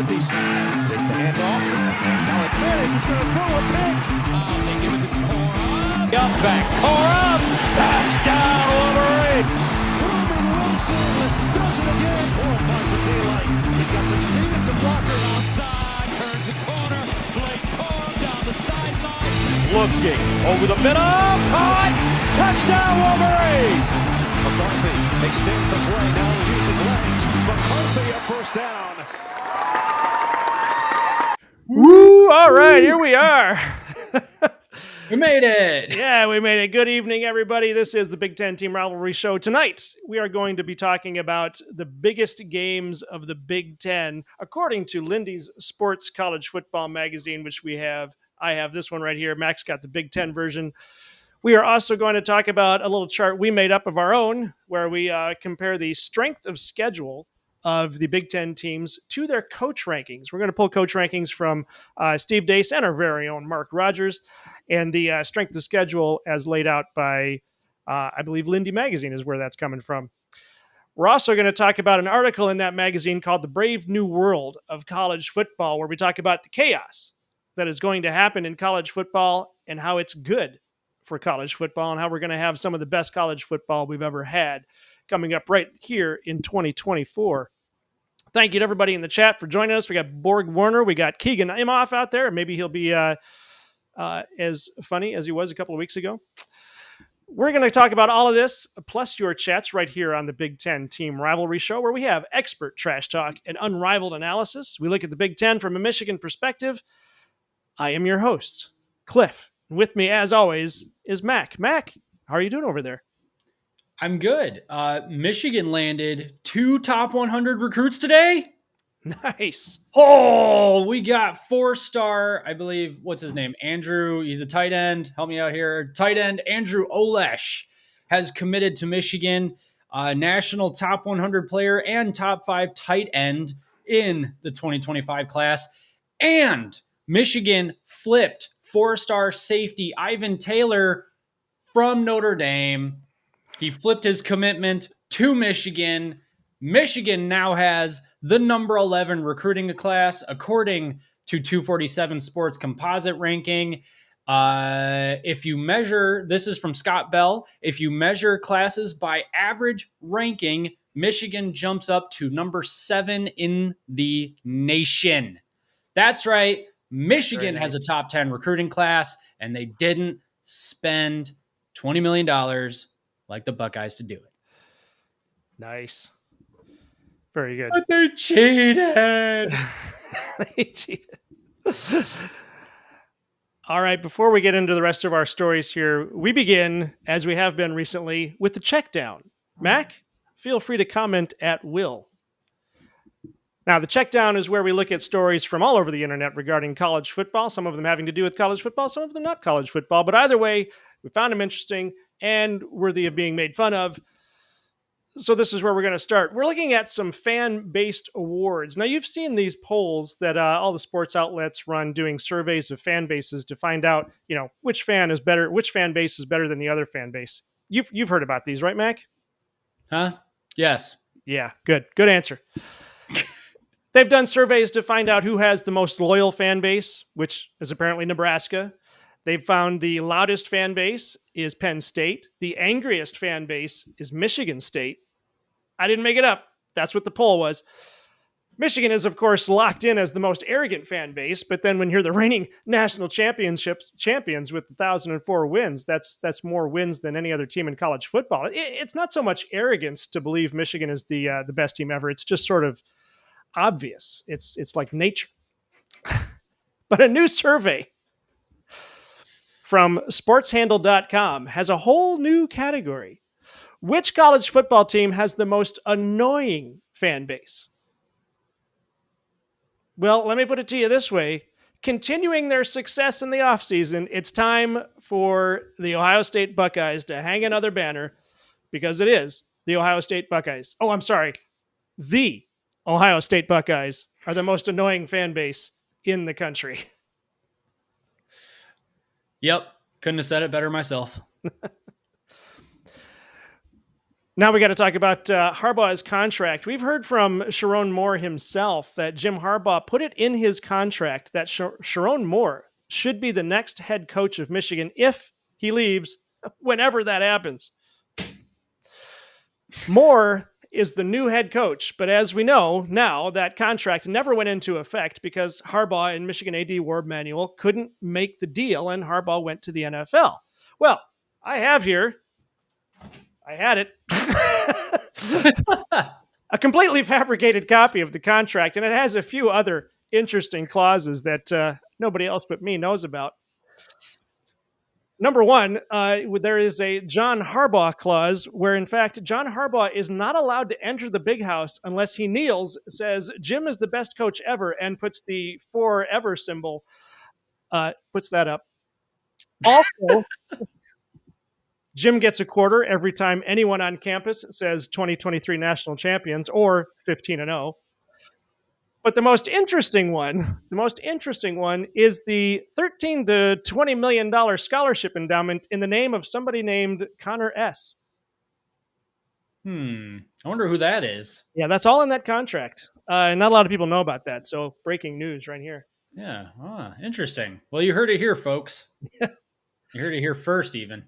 McCarthy. Fake the handoff. And Alec Manis is going to throw a pick. They give it to Korab. Up back. Korab. Touchdown, Wolverine. Ruben Wilson does it again. Finds some daylight. He got some speed and some blocker. Outside. Turns the corner. Plays Korab down the sideline. Looking over the middle. Caught. Touchdown, Wolverine. McCarthy extends the play, now using legs. McCarthy a first down. Woo! All right, here we are. We made it. Yeah, we made it. Good evening, everybody. This is the Big Ten Team Rivalry Show. Tonight, we are going to be talking about the biggest games of the Big Ten, according to Lindy's Sports College Football magazine, which I have this one right here. Max got the Big Ten version. We are also going to talk about a little chart we made up of our own, where we compare the strength of schedule of the Big Ten teams to their coach rankings. We're going to pull coach rankings from Steve Dace and our very own Mark Rogers, and the strength of schedule as laid out by, I believe, Lindy Magazine is where that's coming from. We're also going to talk about an article in that magazine called The Brave New World of College Football, where we talk about the chaos that is going to happen in college football and how it's good for college football and how we're going to have some of the best college football we've ever had coming up right here in 2024. Thank you to everybody in the chat for joining us. We got Borg Warner. We got Keegan Imhoff out there. Maybe he'll be as funny as he was a couple of weeks ago. We're going to talk about all of this, plus your chats right here on the Big Ten Team Rivalry Show, where we have expert trash talk and unrivaled analysis. We look at the Big Ten from a Michigan perspective. I am your host, Cliff. With me, as always, is Mac. Mac, how are you doing over there? I'm good. Michigan landed 2 top 100 recruits today. Nice. Oh, we got 4-star, I believe, what's his name? Andrew. He's a tight end. Help me out here. Tight end Andrew Olesh has committed to Michigan. National top 100 player and top 5 tight end in the 2025 class. And Michigan flipped 4-star safety Ivan Taylor from Notre Dame. He flipped his commitment to Michigan. Michigan now has the number 11 recruiting class, according to 247 Sports Composite ranking. If you measure, this is from Scott Bell, if you measure classes by average ranking, Michigan jumps up to number 7 in the nation. That's right. Michigan has a top 10 recruiting class, and they didn't spend $20 million like the Buckeyes to do it. Nice. Very good. But they cheated. They cheated. All right, before we get into the rest of our stories here, we begin, as we have been recently, with the checkdown. Mac, feel free to comment at will. Now, the checkdown is where we look at stories from all over the internet regarding college football, some of them having to do with college football, some of them not college football. But either way, we found them interesting and worthy of being made fun of. So this is where we're going to start. We're looking at some fan-based awards. Now, you've seen these polls that all the sports outlets run doing surveys of fan bases to find out, which fan is better, which fan base is better than the other fan base. You've heard about these, right, Mac? Huh? Yes. Yeah, good. Good answer. They've done surveys to find out who has the most loyal fan base, which is apparently Nebraska. They've found the loudest fan base is Penn State. The angriest fan base is Michigan State. I didn't make it up. That's what the poll was. Michigan is, of course, locked in as the most arrogant fan base, but then when you're the reigning national champions with 1,004 wins, that's more wins than any other team in college football. It's not so much arrogance to believe Michigan is the best team ever. It's just sort of obvious. It's like nature. But a new survey from sportshandle.com has a whole new category. Which college football team has the most annoying fan base? Well, let me put it to you this way. Continuing their success in the offseason, it's time for the Ohio State Buckeyes to hang another banner, because it is the Ohio State Buckeyes. Oh, I'm sorry. The Ohio State Buckeyes are the most annoying fan base in the country. Yep. Couldn't have said it better myself. Now we got to talk about Harbaugh's contract. We've heard from Sharon Moore himself that Jim Harbaugh put it in his contract that Sharon Moore should be the next head coach of Michigan if he leaves, whenever that happens. Moore is the new head coach, but as we know now, that contract never went into effect because Harbaugh and Michigan AD Warb Manuel couldn't make the deal, and Harbaugh went to the NFL. Well, I had it. A completely fabricated copy of the contract, and it has a few other interesting clauses that nobody else but me knows about. Number one, there is a John Harbaugh clause where, in fact, John Harbaugh is not allowed to enter the big house unless he kneels, says Jim is the best coach ever, and puts the forever symbol, puts that up. Also, Jim gets a quarter every time anyone on campus says 2023 national champions or 15-0. But the most interesting one is the $13 to $20 million scholarship endowment in the name of somebody named Connor S. I wonder who that is. Yeah, that's all in that contract. Not a lot of people know about that. So breaking news right here. Yeah. Interesting. Well, you heard it here, folks. You heard it here first, even.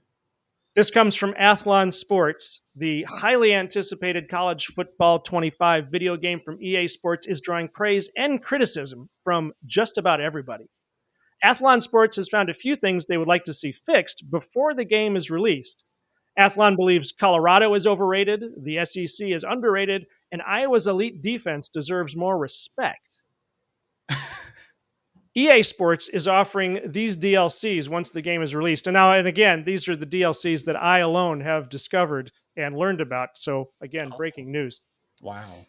This comes from Athlon Sports. The highly anticipated college football 25 video game from EA Sports is drawing praise and criticism from just about everybody. Athlon Sports has found a few things they would like to see fixed before the game is released. Athlon believes Colorado is overrated, the SEC is underrated, and Iowa's elite defense deserves more respect. EA Sports is offering these DLCs once the game is released. And again, these are the DLCs that I alone have discovered and learned about. So again, breaking news. Wow.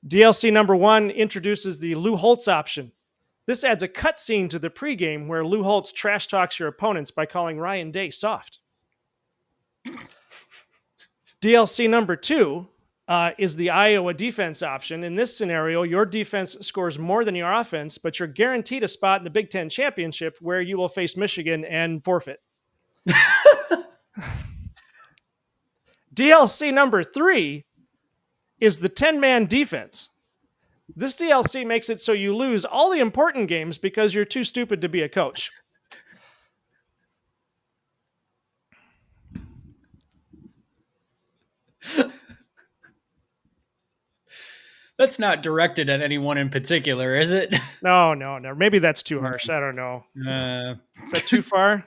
DLC number 1 introduces the Lou Holtz option. This adds a cutscene to the pregame where Lou Holtz trash talks your opponents by calling Ryan Day soft. DLC number 2 is the Iowa defense option. In this scenario, your defense scores more than your offense, but you're guaranteed a spot in the Big Ten championship where you will face Michigan and forfeit. DLC number 3 is the 10-man defense. This DLC makes it so you lose all the important games because you're too stupid to be a coach. That's not directed at anyone in particular, is it? No. Maybe that's too harsh. I don't know. Is that too far?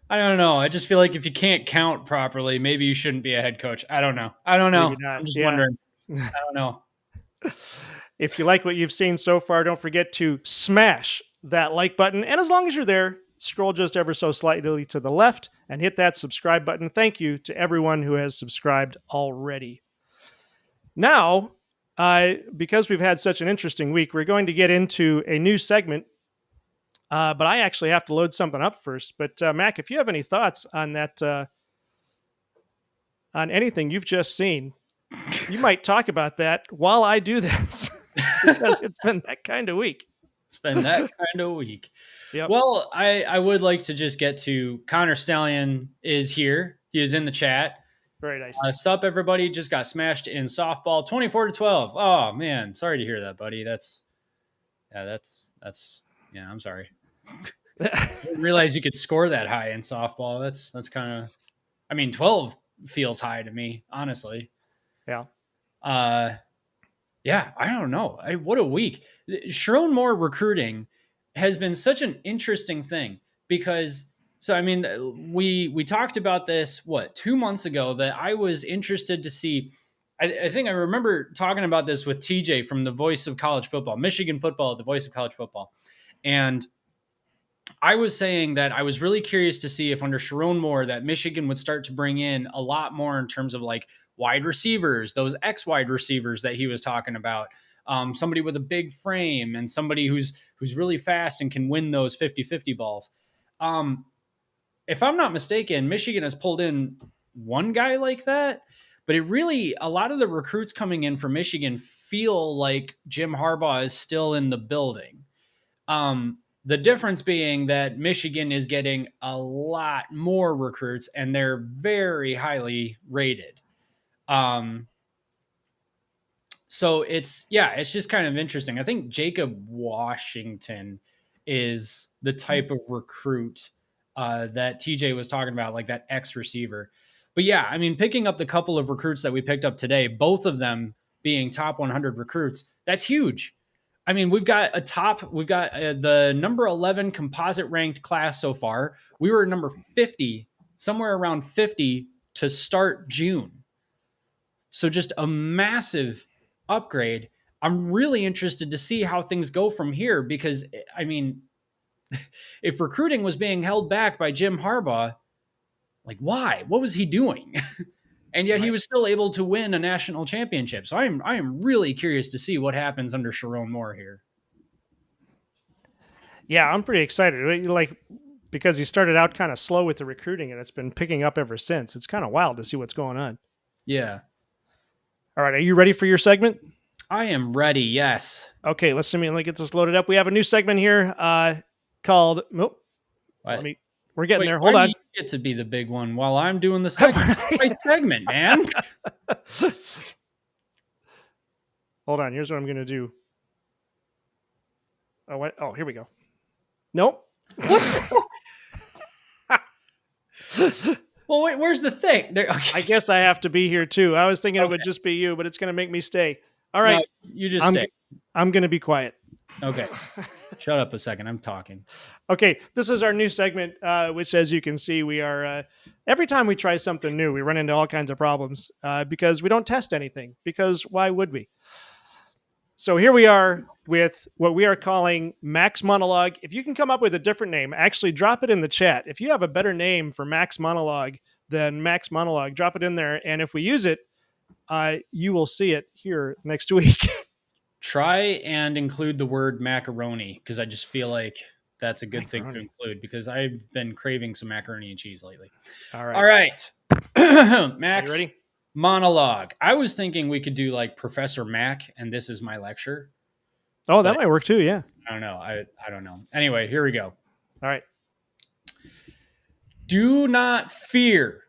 I don't know. I just feel like if you can't count properly, maybe you shouldn't be a head coach. I don't know. I'm just wondering. I don't know. If you like what you've seen so far, don't forget to smash that like button. And as long as you're there, scroll just ever so slightly to the left and hit that subscribe button. Thank you to everyone who has subscribed already. Now, because we've had such an interesting week, we're going to get into a new segment. But I actually have to load something up first. But Mac, if you have any thoughts on that, on anything you've just seen, you might talk about that while I do this. Because it's been that kind of week. Yep. Well, I would like to just get to Connor Stallion is here. He is in the chat. Very nice. Sup, everybody. Just got smashed in softball, 24-12. Oh man, sorry to hear that, buddy. That's I'm sorry. I didn't realize you could score that high in softball. That's kind of, 12 feels high to me, honestly. Yeah. Yeah, I don't know. What a week. Sharon Moore recruiting has been such an interesting thing because, we talked about this, 2 months ago, that I was interested to see. I think I remember talking about this with TJ from the Voice of College Football, Michigan football, the Voice of College Football. And I was saying that I was really curious to see if under Sharon Moore that Michigan would start to bring in a lot more in terms of like wide receivers, those X wide receivers that he was talking about, somebody with a big frame and somebody who's really fast and can win those 50-50 balls. If I'm not mistaken, Michigan has pulled in one guy like that, but a lot of the recruits coming in for Michigan feel like Jim Harbaugh is still in the building. The difference being that Michigan is getting a lot more recruits and they're very highly rated. So it's just kind of interesting. I think Jacob Washington is the type of recruit that TJ was talking about, like that X receiver. But yeah, I mean, picking up the couple of recruits that we picked up today, both of them being top 100 recruits, that's huge. I mean, we've got the number 11 composite ranked class so far. We were number 50, somewhere around 50 to start June. So just a massive upgrade. I'm really interested to see how things go from here because, I mean, if recruiting was being held back by Jim Harbaugh, like why? What was he doing? And yet he was still able to win a national championship. So I am really curious to see what happens under Sharon Moore here. Yeah, I'm pretty excited. Like, because he started out kind of slow with the recruiting and it's been picking up ever since. It's kind of wild to see what's going on. Yeah. All right, are you ready for your segment? I am ready, yes. Okay, let me get this loaded up. We have a new segment here called... Oh, we're getting there. Hold on. You get to be the big one while I'm doing the segment. My segment, man. Hold on. Here's what I'm going to do. Oh, what? Oh, here we go. Nope. Well, wait, where's the thing? There, okay. I guess I have to be here too. I was thinking it would just be you, but it's going to make me stay. All right. No, you just stay. I'm going to be quiet. Okay. Shut up a second. I'm talking. Okay. This is our new segment, which, as you can see, we are every time we try something new, we run into all kinds of problems because we don't test anything. Because why would we? So here we are with what we are calling Max Monologue. If you can come up with a different name, actually drop it in the chat. If you have a better name for Max Monologue than Max Monologue, drop it in there. And if we use it, you will see it here next week. Try and include the word macaroni because I just feel like that's a good thing to include because I've been craving some macaroni and cheese lately. All right. Max, ready? Monologue. I was thinking we could do like Professor Mac and this is my lecture. Oh, that might work too. Yeah. I don't know. I don't know. Anyway, here we go. All right. Do not fear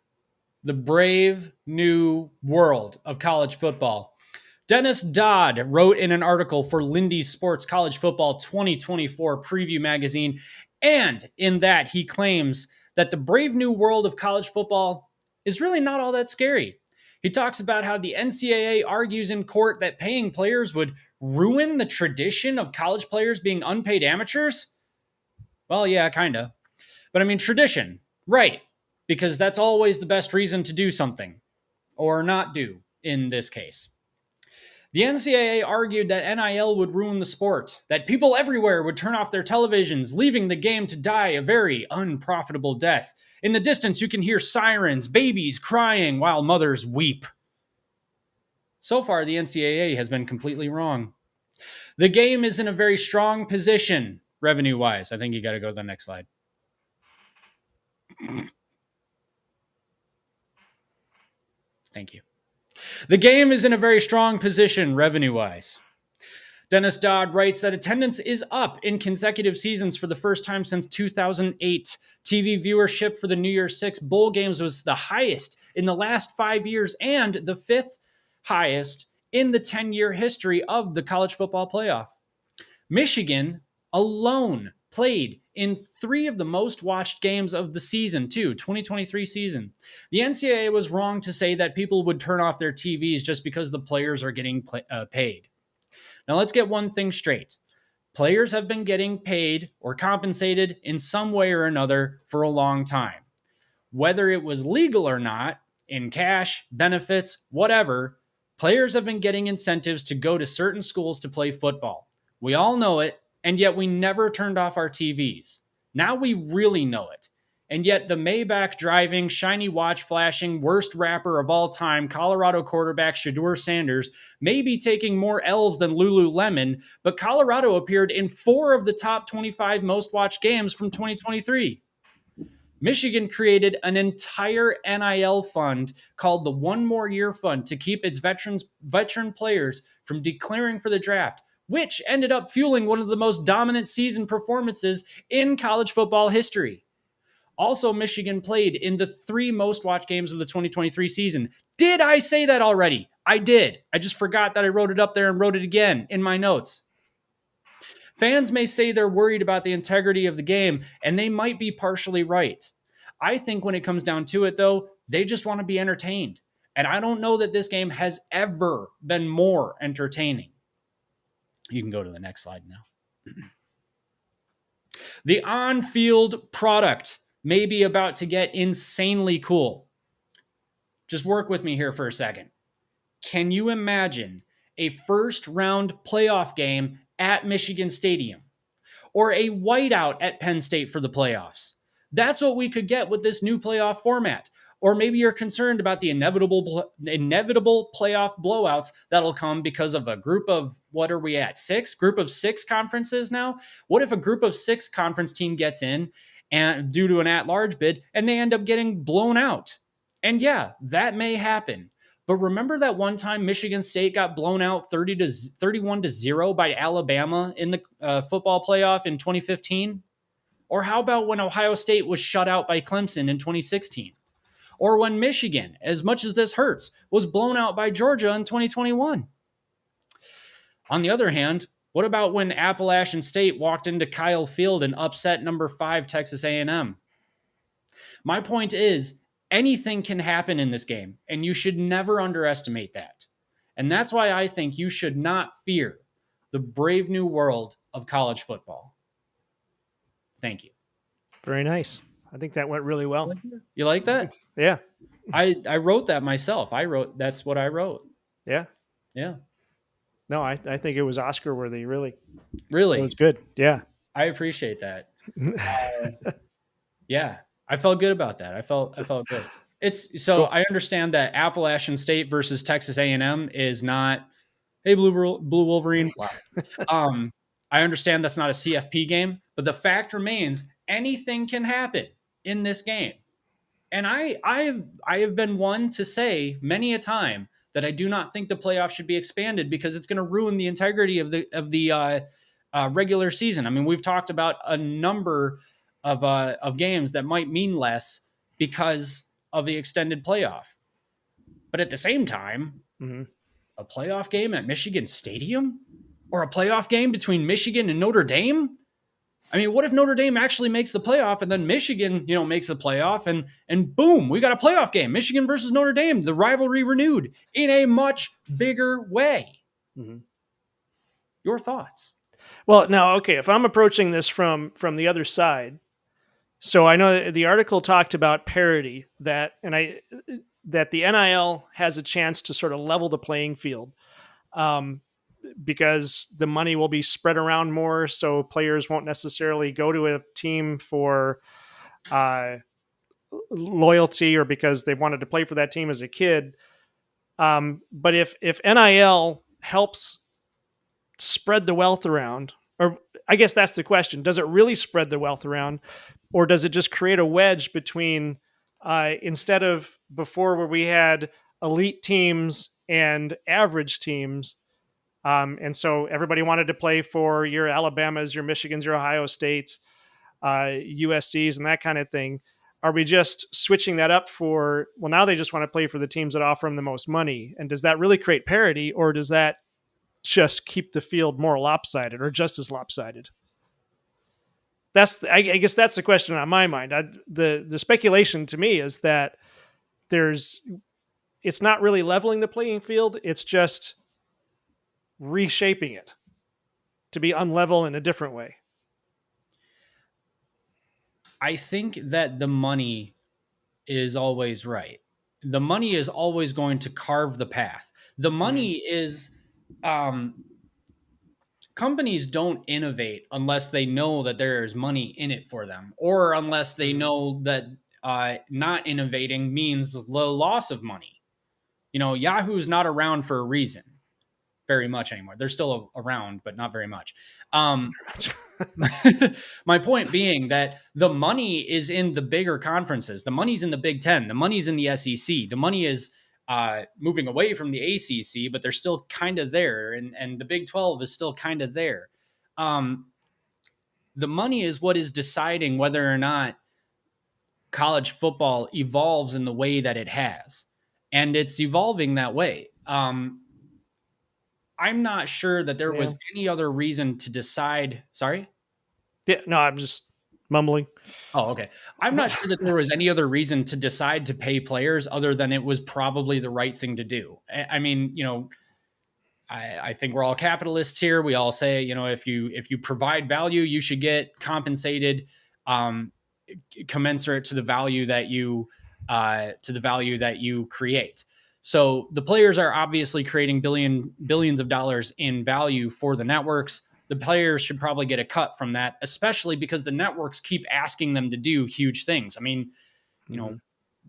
the brave new world of college football. Dennis Dodd wrote in an article for Lindy Sports College Football 2024 Preview Magazine, and in that he claims that the brave new world of college football is really not all that scary. He talks about how the NCAA argues in court that paying players would ruin the tradition of college players being unpaid amateurs. Well, yeah, kind of. But I mean, tradition, right? Because that's always the best reason to do something, or not do in this case. The NCAA argued that NIL would ruin the sport, that people everywhere would turn off their televisions, leaving the game to die a very unprofitable death. In the distance, you can hear sirens, babies crying while mothers weep. So far, the NCAA has been completely wrong. The game is in a very strong position, revenue-wise. I think you got to go to the next slide. Thank you. The game is in a very strong position revenue-wise. Dennis Dodd writes that attendance is up in consecutive seasons for the first time since 2008. TV viewership for the New Year's Six bowl games was the highest in the last 5 years and the fifth highest in the 10-year history of the college football playoff. Michigan alone played in 3 of the most watched games of the season, too, 2023 season. The NCAA was wrong to say that people would turn off their TVs just because the players are getting paid. Now, let's get one thing straight. Players have been getting paid or compensated in some way or another for a long time. Whether it was legal or not, in cash, benefits, whatever, players have been getting incentives to go to certain schools to play football. We all know it, and yet we never turned off our TVs. Now we really know it. And yet the Maybach driving, shiny watch flashing, worst rapper of all time, Colorado quarterback Shedeur Sanders, may be taking more L's than Lululemon, but Colorado appeared in 4 of the top 25 most watched games from 2023. Michigan created an entire NIL fund called the One More Year Fund to keep its veteran players from declaring for the draft, which ended up fueling one of the most dominant season performances in college football history. Also, Michigan played in the 3 most watched games of the 2023 season. Did I say that already? I did. I just forgot that I wrote it up there and wrote it again in my notes. Fans may say they're worried about the integrity of the game, and they might be partially right. I think when it comes down to it, though, they just want to be entertained. And I don't know that this game has ever been more entertaining. You can go to the next slide now. The on-field product may be about to get insanely cool. Just work with me here for a second. Can you imagine a first-round playoff game at Michigan Stadium or a whiteout at Penn State for the playoffs? That's what we could get with this new playoff format. Or maybe you're concerned about the inevitable playoff blowouts that'll come because of a group of, what are we at, 6? Group of 6 conferences now? What if a group of 6 conference team gets in and due to an at-large bid and they end up getting blown out? And yeah, that may happen. But remember that one time Michigan State got blown out 31-0 by Alabama in the football playoff in 2015? Or how about when Ohio State was shut out by Clemson in 2016? Or when Michigan, as much as this hurts, was blown out by Georgia in 2021? On the other hand, what about when Appalachian State walked into Kyle Field and upset number 5 Texas A&M? My point is, anything can happen in this game, and you should never underestimate that. And that's why I think you should not fear the brave new world of college football. Thank you. Very nice. I think that went really well. You like that? Yeah. I wrote that myself. That's what I wrote. Yeah. Yeah. No, I think it was Oscar worthy. Really. Really? It was good. Yeah. I appreciate that. Yeah. I felt good about that. I felt good. It's so cool. I understand that Appalachian State versus Texas A&M is not, hey, Blue Wolverine. I understand that's not a CFP game, but the fact remains anything can happen in this game. And I have been one to say many a time that I do not think the playoff should be expanded because it's going to ruin the integrity of the regular season. I mean, we've talked about a number of games that might mean less because of the extended playoff. But at the same time, a playoff game at Michigan Stadium or a playoff game between Michigan and Notre Dame? I mean, what if Notre Dame actually makes the playoff and then Michigan, makes the playoff and boom, we got a playoff game. Michigan versus Notre Dame, the rivalry renewed in a much bigger way. Mm-hmm. Your thoughts? Well, now, okay, if I'm approaching this from the other side, so I know the article talked about parity, that the NIL has a chance to sort of level the playing field. Because the money will be spread around more, so players won't necessarily go to a team for loyalty or because they wanted to play for that team as a kid. But if NIL helps spread the wealth around, or I guess that's the question, does it really spread the wealth around, or does it just create a wedge between, instead of before where we had elite teams and average teams, and so everybody wanted to play for your Alabamas, your Michigans, your Ohio States, USCs, and that kind of thing. Are we just switching that up for, well, now they just want to play for the teams that offer them the most money? And does that really create parity, or does that just keep the field more lopsided or just as lopsided? I guess that's the question on my mind. The speculation to me is that it's not really leveling the playing field. It's just reshaping it to be unlevel in a different way. I think that the money is always right. The money is always going to carve the path. The money is, companies don't innovate unless they know that there's money in it for them, or unless they know that not innovating means the loss of money. Yahoo's not around for a reason very much anymore. They're still around, but not very much. My point being that the money is in the bigger conferences. The money's in the Big Ten. The money's in the SEC. The money is moving away from the ACC, but they're still kind of there. And the Big 12 is still kind of there. The money is what is deciding whether or not college football evolves in the way that it has. And it's evolving that way. I'm not sure that there was any other reason to decide. Sorry? Yeah, no, I'm just mumbling. Oh, okay. I'm not sure that there was any other reason to decide to pay players other than it was probably the right thing to do. I mean, I think we're all capitalists here. We all say, if you provide value, you should get compensated commensurate to the value that you create. So the players are obviously creating billions of dollars in value for the networks. The players should probably get a cut from that, especially because the networks keep asking them to do huge things. I mean,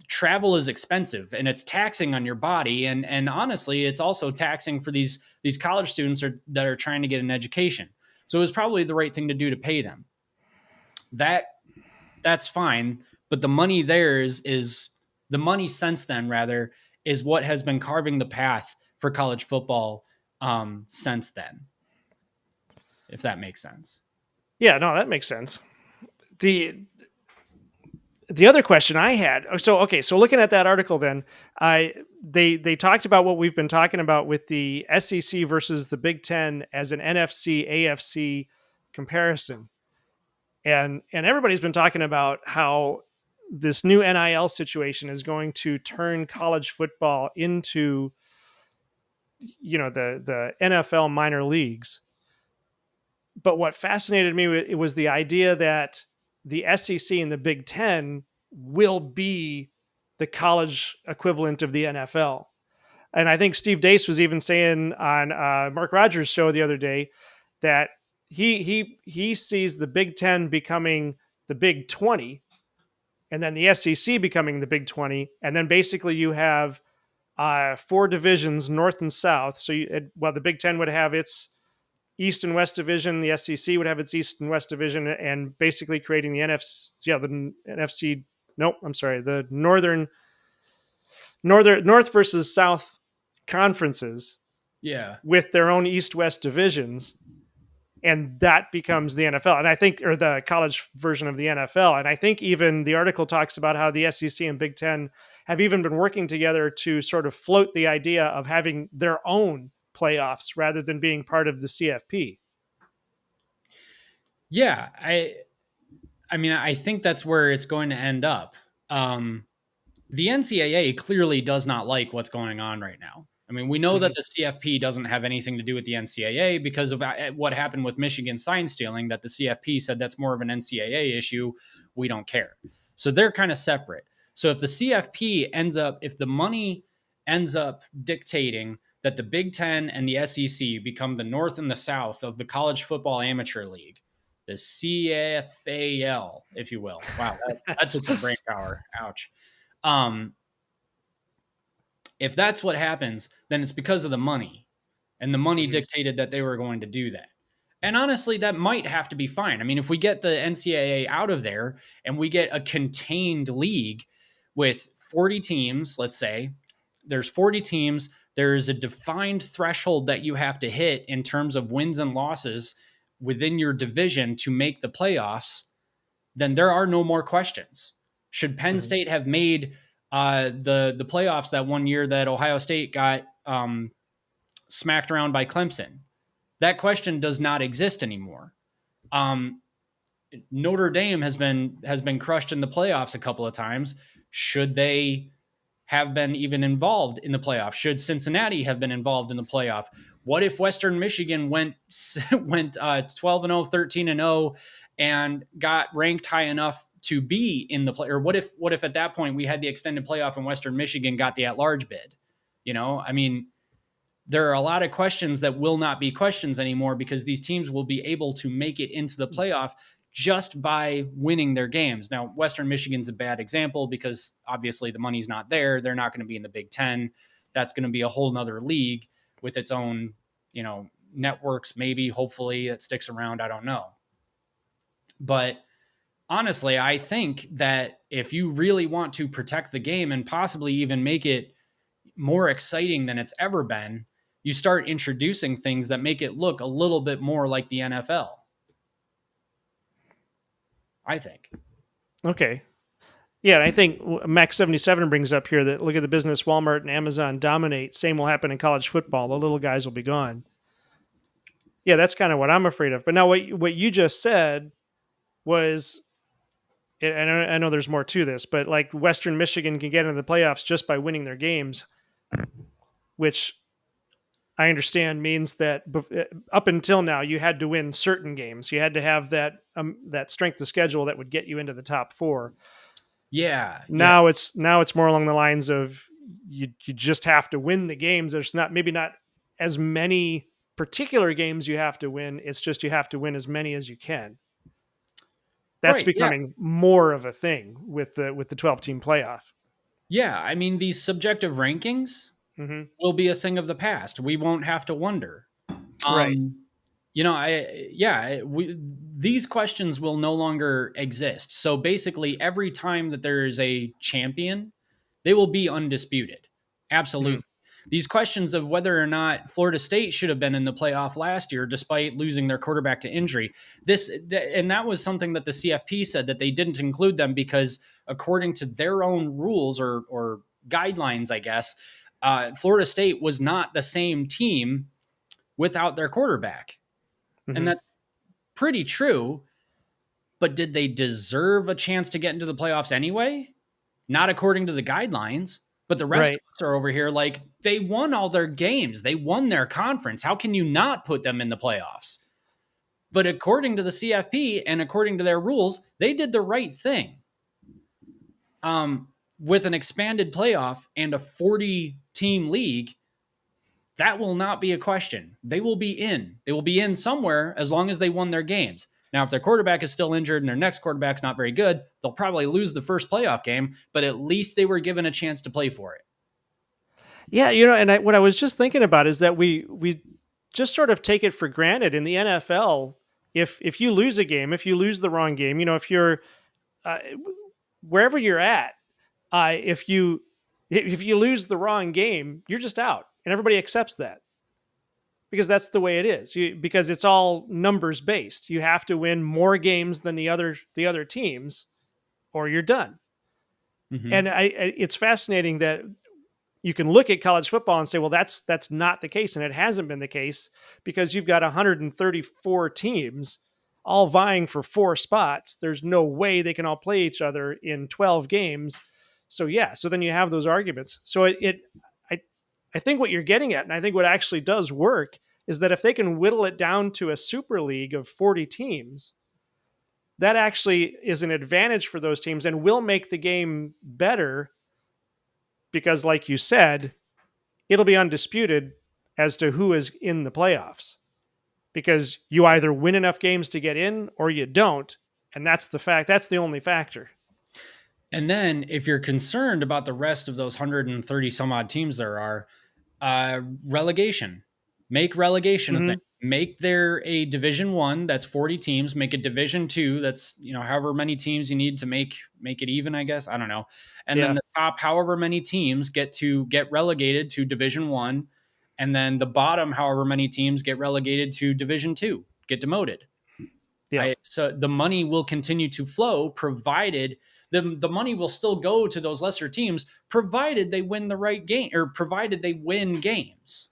travel is expensive and it's taxing on your body. And honestly, it's also taxing for these college students that are trying to get an education. So it was probably the right thing to do to pay them. That's fine. But the money there is the money since then, rather, is what has been carving the path for college football since then. If that makes sense. Yeah, no, that makes sense. The other question I had, so looking at that article, then they talked about what we've been talking about with the SEC versus the Big Ten as an NFC AFC comparison, and everybody's been talking about how this new NIL situation is going to turn college football into the NFL minor leagues. But what fascinated me it was the idea that the SEC and the Big Ten will be the college equivalent of the NFL. And I think Steve Dace was even saying on Mark Rogers' show the other day that he sees the Big Ten becoming the Big 20, and then the SEC becoming the Big 20, and then basically you have 4 divisions, North and South. So the Big Ten would have its East and West division, the SEC would have its East and West division, and basically creating the NFC. Yeah, the NFC. Nope, I'm sorry. The North versus South conferences. Yeah, with their own East-West divisions, and that becomes the NFL. And I think, or the college version of the NFL. And I think even the article talks about how the SEC and Big Ten have even been working together to sort of float the idea of having their own playoffs rather than being part of the CFP. Yeah, I mean, I think that's where it's going to end up. The NCAA clearly does not like what's going on right now. I mean, we know that the CFP doesn't have anything to do with the NCAA because of what happened with Michigan sign stealing, that the CFP said that's more of an NCAA issue. We don't care. So they're kind of separate. So if the CFP if the money ends up dictating that the Big Ten and the SEC become the North and the South of the College Football Amateur League, the CFAL, if you will. Wow, that took some brain power. Ouch. If that's what happens, then it's because of the money, and the money dictated that they were going to do that. And honestly, that might have to be fine. I mean, if we get the NCAA out of there and we get a contained league with 40 teams, let's say there's 40 teams, there's a defined threshold that you have to hit in terms of wins and losses within your division to make the playoffs, then there are no more questions. Should Penn State have made the playoffs that one year that Ohio State got smacked around by Clemson? That question does not exist anymore. Notre Dame has been crushed in the playoffs a couple of times. Should they have been even involved in the playoff? Should Cincinnati have been involved in the playoff? What if Western Michigan went 12-0, 13-0, and got ranked high enough to be in the play? Or what if at that point we had the extended playoff and Western Michigan got the at-large bid? I mean, there are a lot of questions that will not be questions anymore because these teams will be able to make it into the playoff just by winning their games. Now, Western Michigan's a bad example because obviously the money's not there. They're not going to be in the Big Ten. That's going to be a whole nother league with its own, networks, maybe, hopefully it sticks around. I don't know. But honestly, I think that if you really want to protect the game and possibly even make it more exciting than it's ever been, you start introducing things that make it look a little bit more like the NFL. I think. Okay. Yeah, and I think Max 77 brings up here that look at the business Walmart and Amazon dominate. Same will happen in college football. The little guys will be gone. Yeah, that's kind of what I'm afraid of. But now what you just said was, and I know there's more to this, but like Western Michigan can get into the playoffs just by winning their games, which I understand means that up until now you had to win certain games. You had to have that strength of schedule that would get you into the top four. Yeah. Now it's more along the lines of you just have to win the games. There's maybe not as many particular games you have to win. It's just you have to win as many as you can. That's Right. Yeah. becoming more of a thing with the 12-team playoff. Yeah. I mean, these subjective rankings Mm-hmm. will be a thing of the past. We won't have to wonder. Right. You know, these questions will no longer exist. So basically, every time that there is a champion, they will be undisputed. Absolutely. Mm-hmm. These questions of whether or not Florida State should have been in the playoff last year, despite losing their quarterback to injury, and that was something that the CFP said that they didn't include them because, according to their own rules or guidelines, I guess, Florida State was not the same team without their quarterback. Mm-hmm. And that's pretty true. But did they deserve a chance to get into the playoffs anyway? Not according to the guidelines. But the rest of us are over here like they won all their games. They won their conference. How can you not put them in the playoffs? But according to the CFP and according to their rules, they did the right thing. With an expanded playoff and a 40-team league, that will not be a question. They will be in. They will be in somewhere as long as they won their games. Now, if their quarterback is still injured and their next quarterback's not very good, they'll probably lose the first playoff game, but at least they were given a chance to play for it. Yeah, and what I was just thinking about is that we just sort of take it for granted in the NFL. If you lose a game, if you lose the wrong game, if you're wherever you're at, if you lose the wrong game, you're just out, and everybody accepts that because that's the way it is. Because it's all numbers based. You have to win more games than the other teams, or you're done. Mm-hmm. And it's fascinating that you can look at college football and say, well, that's not the case, and it hasn't been the case because you've got 134 teams all vying for 4 spots. There's no way they can all play each other in 12 games. So then you have those arguments. So I think what you're getting at, and I think what actually does work, is that if they can whittle it down to a super league of 40 teams, that actually is an advantage for those teams and will make the game better because, like you said, it'll be undisputed as to who is in the playoffs because you either win enough games to get in or you don't. And that's the fact. That's the only factor. And then if you're concerned about the rest of those 130 some odd teams there are, relegation. Make relegation a thing. Make there a Division 1 that's 40 teams, make a Division 2 that's, however many teams you need to make it even, I guess. I don't know. And then the top however many teams get relegated to Division 1, and then the bottom however many teams get relegated to Division 2, get demoted. Yeah. So the money will continue to flow provided the money will still go to those lesser teams, provided they win the right game or provided they win games.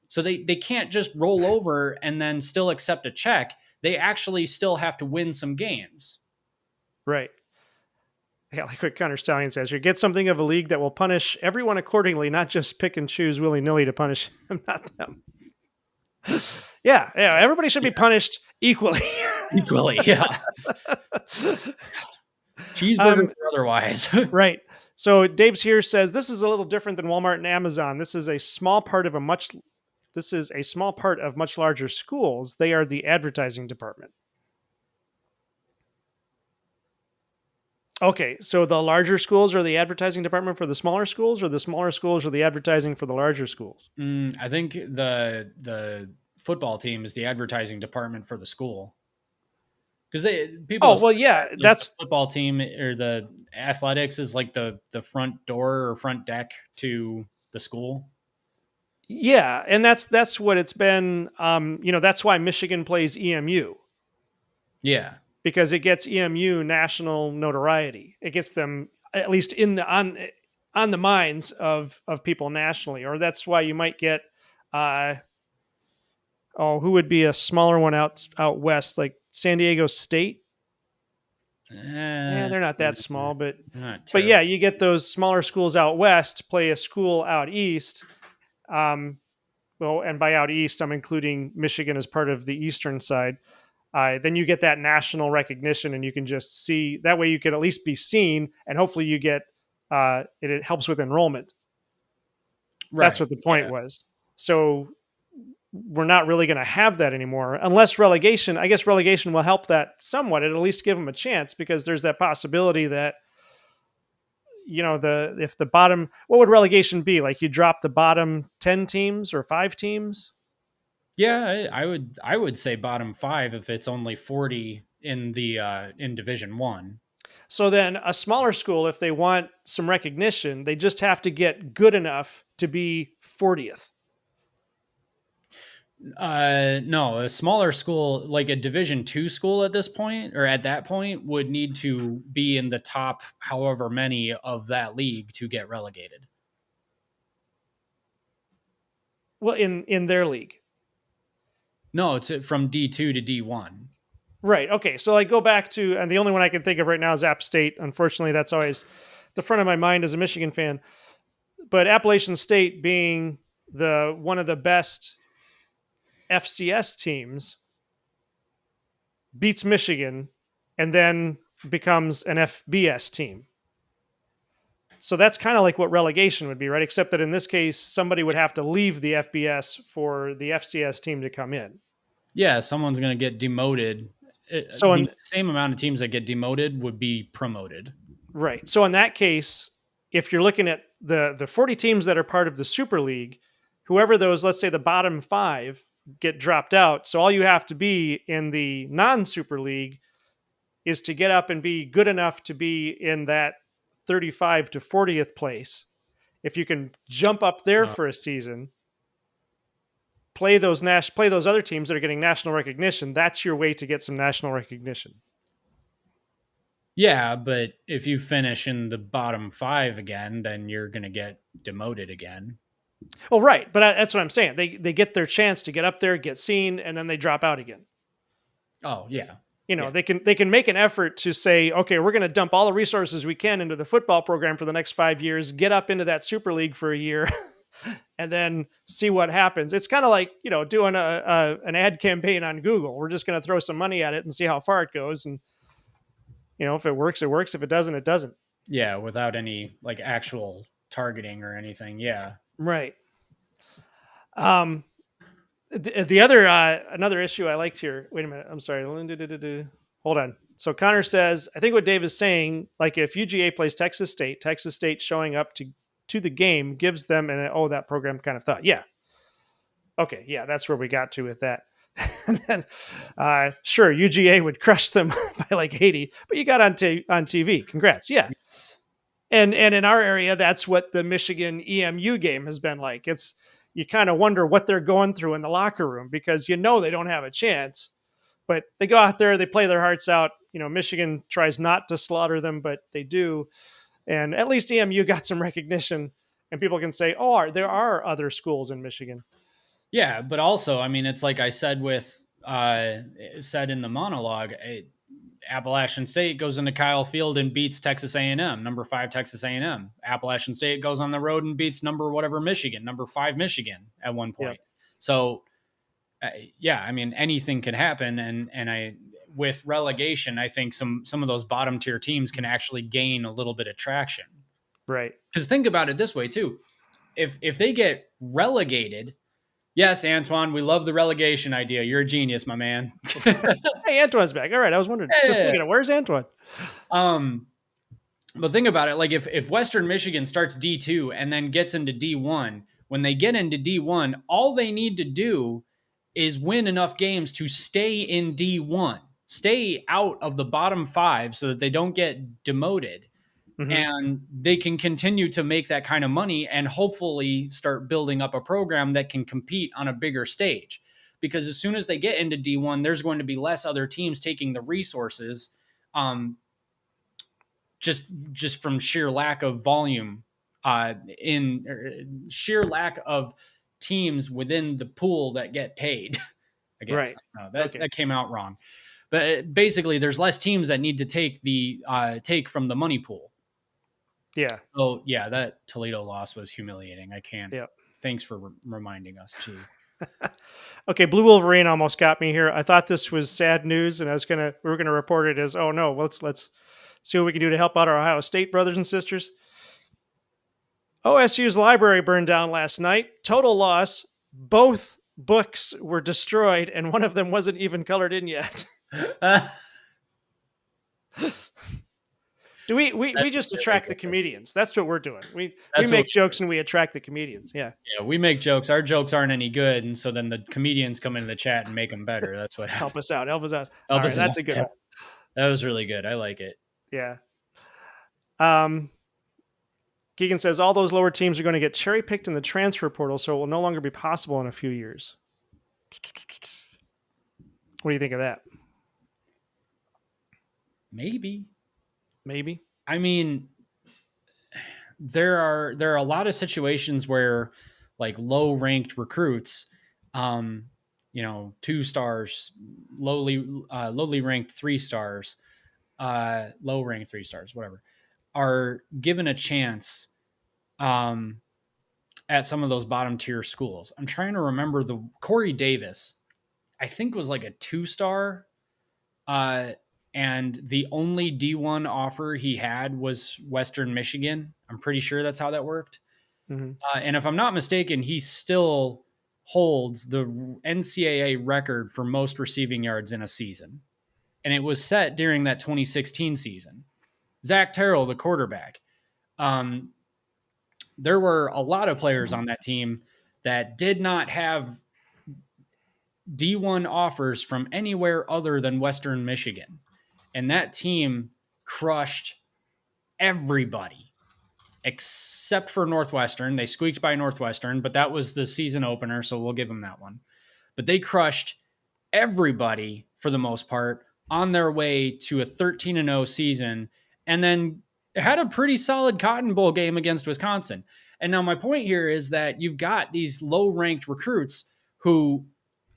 So they can't just roll over and then still accept a check. They actually still have to win some games. Right. Yeah, like what Connor Stallion says, you get something of a league that will punish everyone accordingly, not just pick and choose willy-nilly to punish them, not them. Yeah, everybody should be punished equally. Equally, yeah. Cheeseburgers or otherwise. Right. So Dave's here says this is a little different than Walmart and Amazon. This is a small part of much larger schools. They are the advertising department. Okay, so the larger schools are the advertising department for the smaller schools, or the smaller schools are the advertising for the larger schools? I think the football team is the advertising department for the school. Because that's the football team or the athletics is like the front door or front deck to the school. Yeah, and that's what it's been. That's why Michigan plays EMU. Yeah, because it gets EMU national notoriety. It gets them at least in the on the minds of people nationally. Or that's why you might get who would be a smaller one out west, like San Diego State. Yeah, they're not that small, but yeah, you get those smaller schools out west play a school out east. Well, and by out east, I'm including Michigan as part of the eastern side. Then you get that national recognition, and you can just see that way. You can at least be seen, and hopefully, you get it helps with enrollment. Right. That's what the point was. So we're not really going to have that anymore unless relegation. I guess relegation will help that somewhat. It'll at least give them a chance because there's that possibility that if the bottom, what would relegation be like? You drop the bottom 10 teams or 5 teams. Yeah, I would say bottom 5 if it's only 40 in the in Division 1. So then a smaller school, if they want some recognition, they just have to get good enough to be 40th. No, a smaller school, like a Division 2 school at this point, or at that point, would need to be in the top however many of that league to get relegated. Well, in their league. No, it's from D2 to D1. Right. Okay. So I go back to, and the only one I can think of right now is App State. Unfortunately, that's always the front of my mind as a Michigan fan. But Appalachian State being one of the best FCS teams beats Michigan and then becomes an FBS team. So that's kind of like what relegation would be, right? Except that in this case, somebody would have to leave the FBS for the FCS team to come in. Yeah, someone's going to get demoted. So the same amount of teams that get demoted would be promoted. Right. So in that case, if you're looking at the 40 teams that are part of the Super League, whoever those, let's say the bottom 5 get dropped out. So all you have to be in the non-Super League is to get up and be good enough to be in that 35 to 40th place. If you can jump up there for a season, play those other teams that are getting national recognition, that's your way to get some national recognition. Yeah, but if you finish in the bottom 5 again, then you're going to get demoted again. Well, right, but that's what I'm saying. They get their chance to get up there, get seen, and then they drop out again. Oh, yeah. They can make an effort to say, okay, we're going to dump all the resources we can into the football program for the next 5 years, get up into that Super League for a year, and then see what happens. It's kind of like, doing an ad campaign on Google. We're just going to throw some money at it and see how far it goes. And, if it works, it works. If it doesn't, it doesn't. Yeah, without any like actual targeting or anything. Yeah. Right. The other another issue I liked here. Wait a minute. I'm sorry. Hold on. So Connor says, I think what Dave is saying, like if UGA plays Texas State showing up to the game gives them that program kind of thought. Yeah. Okay. Yeah, that's where we got to with that. And then, sure, UGA would crush them by like 80, but you got on TV. Congrats. Yeah. Yes. And in our area, that's what the Michigan EMU game has been like. You kind of wonder what they're going through in the locker room because they don't have a chance, but they go out there, they play their hearts out. Michigan tries not to slaughter them, but they do. And at least EMU got some recognition, and people can say, oh, there are other schools in Michigan. Yeah, but also, I mean, it's like I said said in the monologue, Appalachian State goes into Kyle Field and beats Texas A&M, number 5 Texas A&M. Appalachian State goes on the road and beats number 5 Michigan at one point. Yep. So, yeah, I mean, anything can happen. And with relegation, I think some of those bottom tier teams can actually gain a little bit of traction. Right. Because think about it this way too. If they get relegated, yes, Antoine, we love the relegation idea. You're a genius, my man. Hey, Antoine's back. All right, I was wondering. Just thinking, where's Antoine? But think about it. Like if Western Michigan starts D2 and then gets into D1, when they get into D1, all they need to do is win enough games to stay in D1, stay out of the bottom 5 so that they don't get demoted. Mm-hmm. And they can continue to make that kind of money and hopefully start building up a program that can compete on a bigger stage. Because as soon as they get into D1, there's going to be less other teams taking the resources just from sheer lack of volume, sheer lack of teams within the pool that get paid. I guess Right. that came out wrong, but basically, there's less teams that need to take from the money pool. Yeah. Oh yeah, that Toledo loss was humiliating. I can't. Yeah. Thanks for reminding us, Chief. Okay, Blue Wolverine almost got me here. I thought this was sad news, and we were gonna report it as, oh no, let's see what we can do to help out our Ohio State brothers and sisters. OSU's library burned down last night. Total loss. Both books were destroyed, and one of them wasn't even colored in yet. We just attract the comedians. That's what we're doing. We make jokes and we attract the comedians. Yeah. Yeah, we make jokes. Our jokes aren't any good, and so then the comedians come into the chat and make them better. That's what help us out. All right, us that's out. a good one. That was really good. I like it. Yeah. Keegan says all those lower teams are going to get cherry picked in the transfer portal, so it will no longer be possible in a few years. What do you think of that? Maybe. I mean, there are a lot of situations where, like, low ranked recruits, 2 stars, lowly ranked 3 stars, low ranked 3 stars, whatever, are given a chance at some of those bottom tier schools. I'm trying to remember Corey Davis, I think, was like a 2-star. And the only D1 offer he had was Western Michigan. I'm pretty sure that's how that worked. Mm-hmm. And if I'm not mistaken, he still holds the NCAA record for most receiving yards in a season. And it was set during that 2016 season. Zach Terrell, the quarterback. There were a lot of players on that team that did not have D1 offers from anywhere other than Western Michigan. And that team crushed everybody except for Northwestern. They squeaked by Northwestern, but that was the season opener, so we'll give them that one. But they crushed everybody for the most part on their way to a 13-0 season, and then had a pretty solid Cotton Bowl game against Wisconsin. And now my point here is that you've got these low-ranked recruits who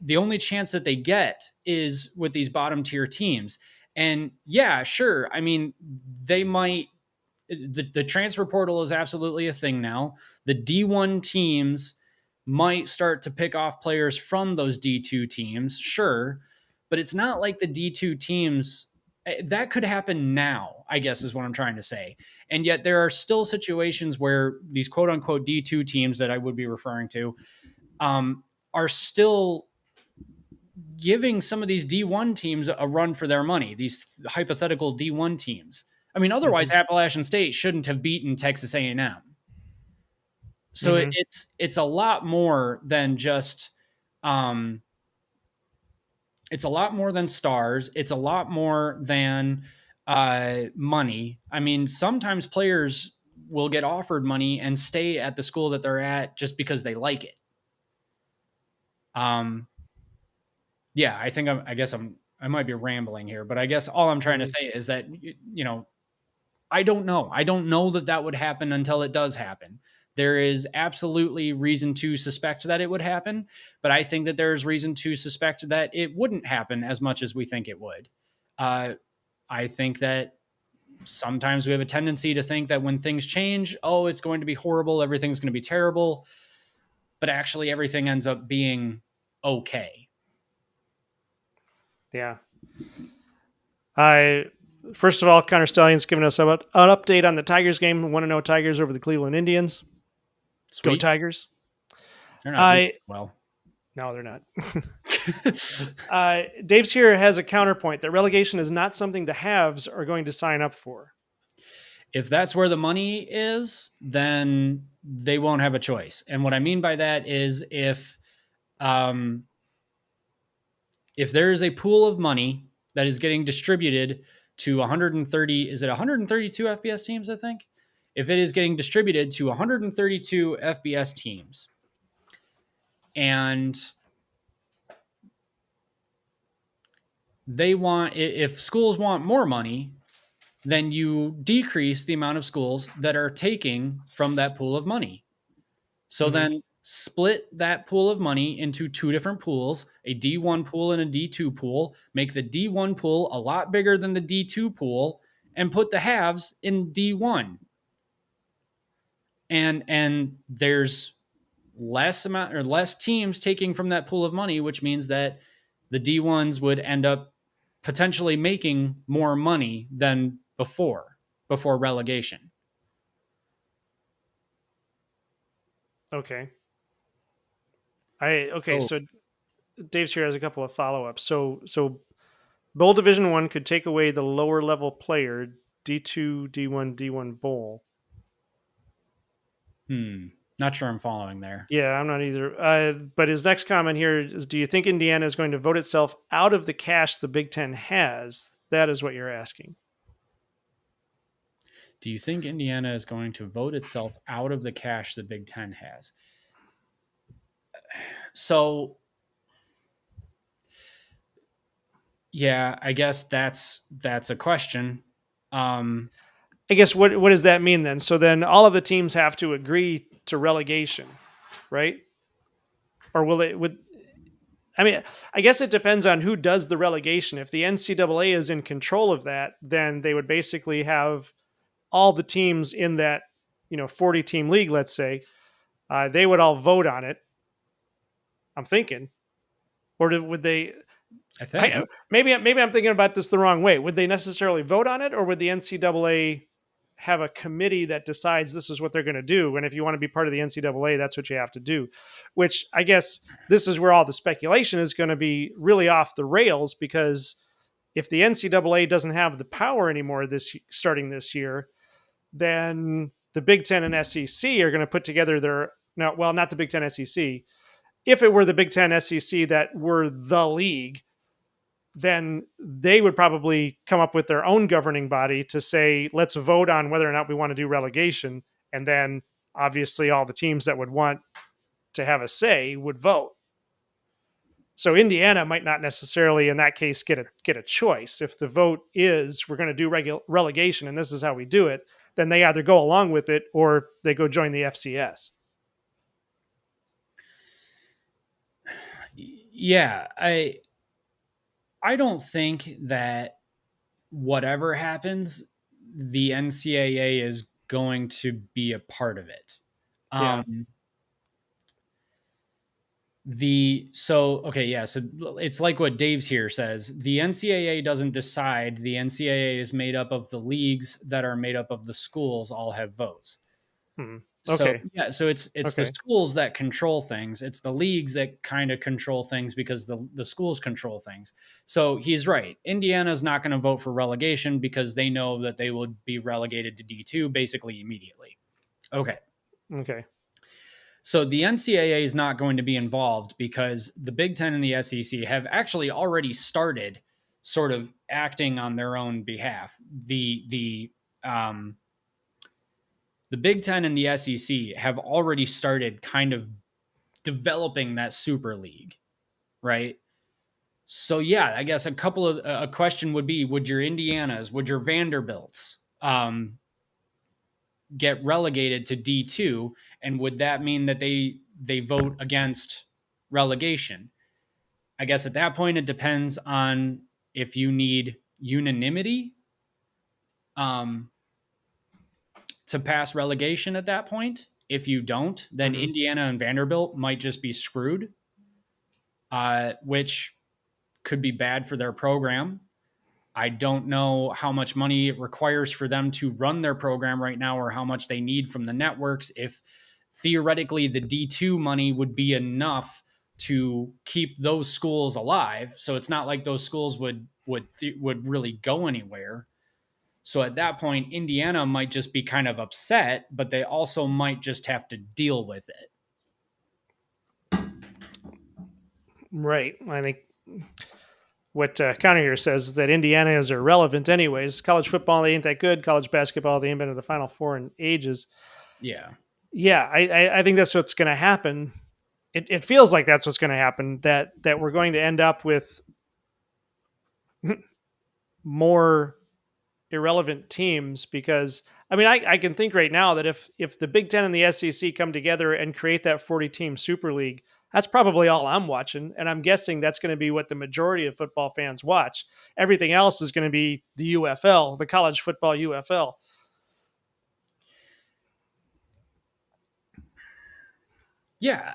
the only chance that they get is with these bottom-tier teams. And yeah, sure. I mean, they might. The transfer portal is absolutely a thing now. The D1 teams might start to pick off players from those D2 teams, sure. But it's not like the D2 teams. That could happen now, I guess, is what I'm trying to say. And yet there are still situations where these quote-unquote D2 teams that I would be referring to are still giving some of these D1 teams a run for their money, these hypothetical D1 teams. I mean, otherwise Appalachian State shouldn't have beaten Texas A&M. So it's a lot more than just it's a lot more than stars. It's a lot more than money. I mean, sometimes players will get offered money and stay at the school that they're at just because they like it. Yeah, I might be rambling here, but I guess all I'm trying to say is that, I don't know. I don't know that would happen until it does happen. There is absolutely reason to suspect that it would happen, but I think that there's reason to suspect that it wouldn't happen as much as we think it would. I think that sometimes we have a tendency to think that when things change, it's going to be horrible, everything's going to be terrible, but actually everything ends up being okay. Yeah. First of all, Connor Stallion's giving us an update on the Tigers game. 1-0 Tigers over the Cleveland Indians. Sweet. Go Tigers. They're not well. No, they're not. Dave's here has a counterpoint that relegation is not something the haves are going to sign up for. If that's where the money is, then they won't have a choice. And what I mean by that is if there is a pool of money that is getting distributed to 132 FBS teams, I think? If it is getting distributed to 132 FBS teams, and if schools want more money, then you decrease the amount of schools that are taking from that pool of money. So then split that pool of money into two different pools, a D1 pool and a D2 pool, make the D1 pool a lot bigger than the D2 pool, and put the halves in D1. And there's less teams taking from that pool of money, which means that the D1s would end up potentially making more money than before relegation. Okay. So Dave's here has a couple of follow-ups. So Bowl Division 1 could take away the lower level player, D2, D1, D1 Bowl. Not sure I'm following there. Yeah, I'm not either. But his next comment here is, do you think Indiana is going to vote itself out of the cash the Big Ten has? That is what you're asking. Do you think Indiana is going to vote itself out of the cash the Big Ten has? So, yeah, I guess that's a question. I guess what does that mean then? So then all of the teams have to agree to relegation, right? Or I guess it depends on who does the relegation. If the NCAA is in control of that, then they would basically have all the teams in that 40 team league, let's say, they would all vote on it. I'm thinking, or would they? I think maybe I'm thinking about this the wrong way. Would they necessarily vote on it, or would the NCAA have a committee that decides this is what they're going to do? And if you want to be part of the NCAA, that's what you have to do. Which I guess this is where all the speculation is going to be really off the rails, because if the NCAA doesn't have the power anymore starting this year, then the Big Ten and SEC are going to put together not the Big Ten SEC. If it were the Big Ten SEC that were the league, then they would probably come up with their own governing body to say, let's vote on whether or not we want to do relegation. And then obviously all the teams that would want to have a say would vote. So Indiana might not necessarily in that case get a choice. If the vote is we're going to do relegation and this is how we do it, then they either go along with it or they go join the FCS. Yeah, I don't think that whatever happens, the NCAA is going to be a part of it. Yeah. So it's like what Dave's here says. The NCAA doesn't decide. The NCAA is made up of the leagues that are made up of the schools all have votes. Okay. So it's the schools that control things. It's the leagues that kind of control things because the schools control things. So he's right. Indiana is not going to vote for relegation because they know that they will be relegated to D2 basically immediately. Okay. So the NCAA is not going to be involved because the Big Ten and the SEC have actually already started sort of acting on their own behalf. The Big Ten and the SEC have already started kind of developing that super league, right? So yeah, I guess a question would be: would your Indianas, would your Vanderbilts get relegated to D2, and would that mean that they vote against relegation? I guess at that point it depends on if you need unanimity to pass relegation at that point. If you don't, then Indiana and Vanderbilt might just be screwed, which could be bad for their program. I don't know how much money it requires for them to run their program right now or how much they need from the networks. If theoretically the D2 money would be enough to keep those schools alive. So it's not like those schools would really go anywhere. So at that point, Indiana might just be kind of upset, but they also might just have to deal with it. Right. I think what Connor here says is that Indiana is irrelevant anyways. College football, they ain't that good. College basketball, they ain't been to the Final Four in ages. Yeah. Yeah, I think that's what's going to happen. It feels like that's what's going to happen, that we're going to end up with more irrelevant teams because I mean, I can think right now that if the Big Ten and the SEC come together and create that 40-team Super League, that's probably all I'm watching, and I'm guessing that's going to be what the majority of football fans watch. Everything else is going to be the UFL, the college football UFL. Yeah,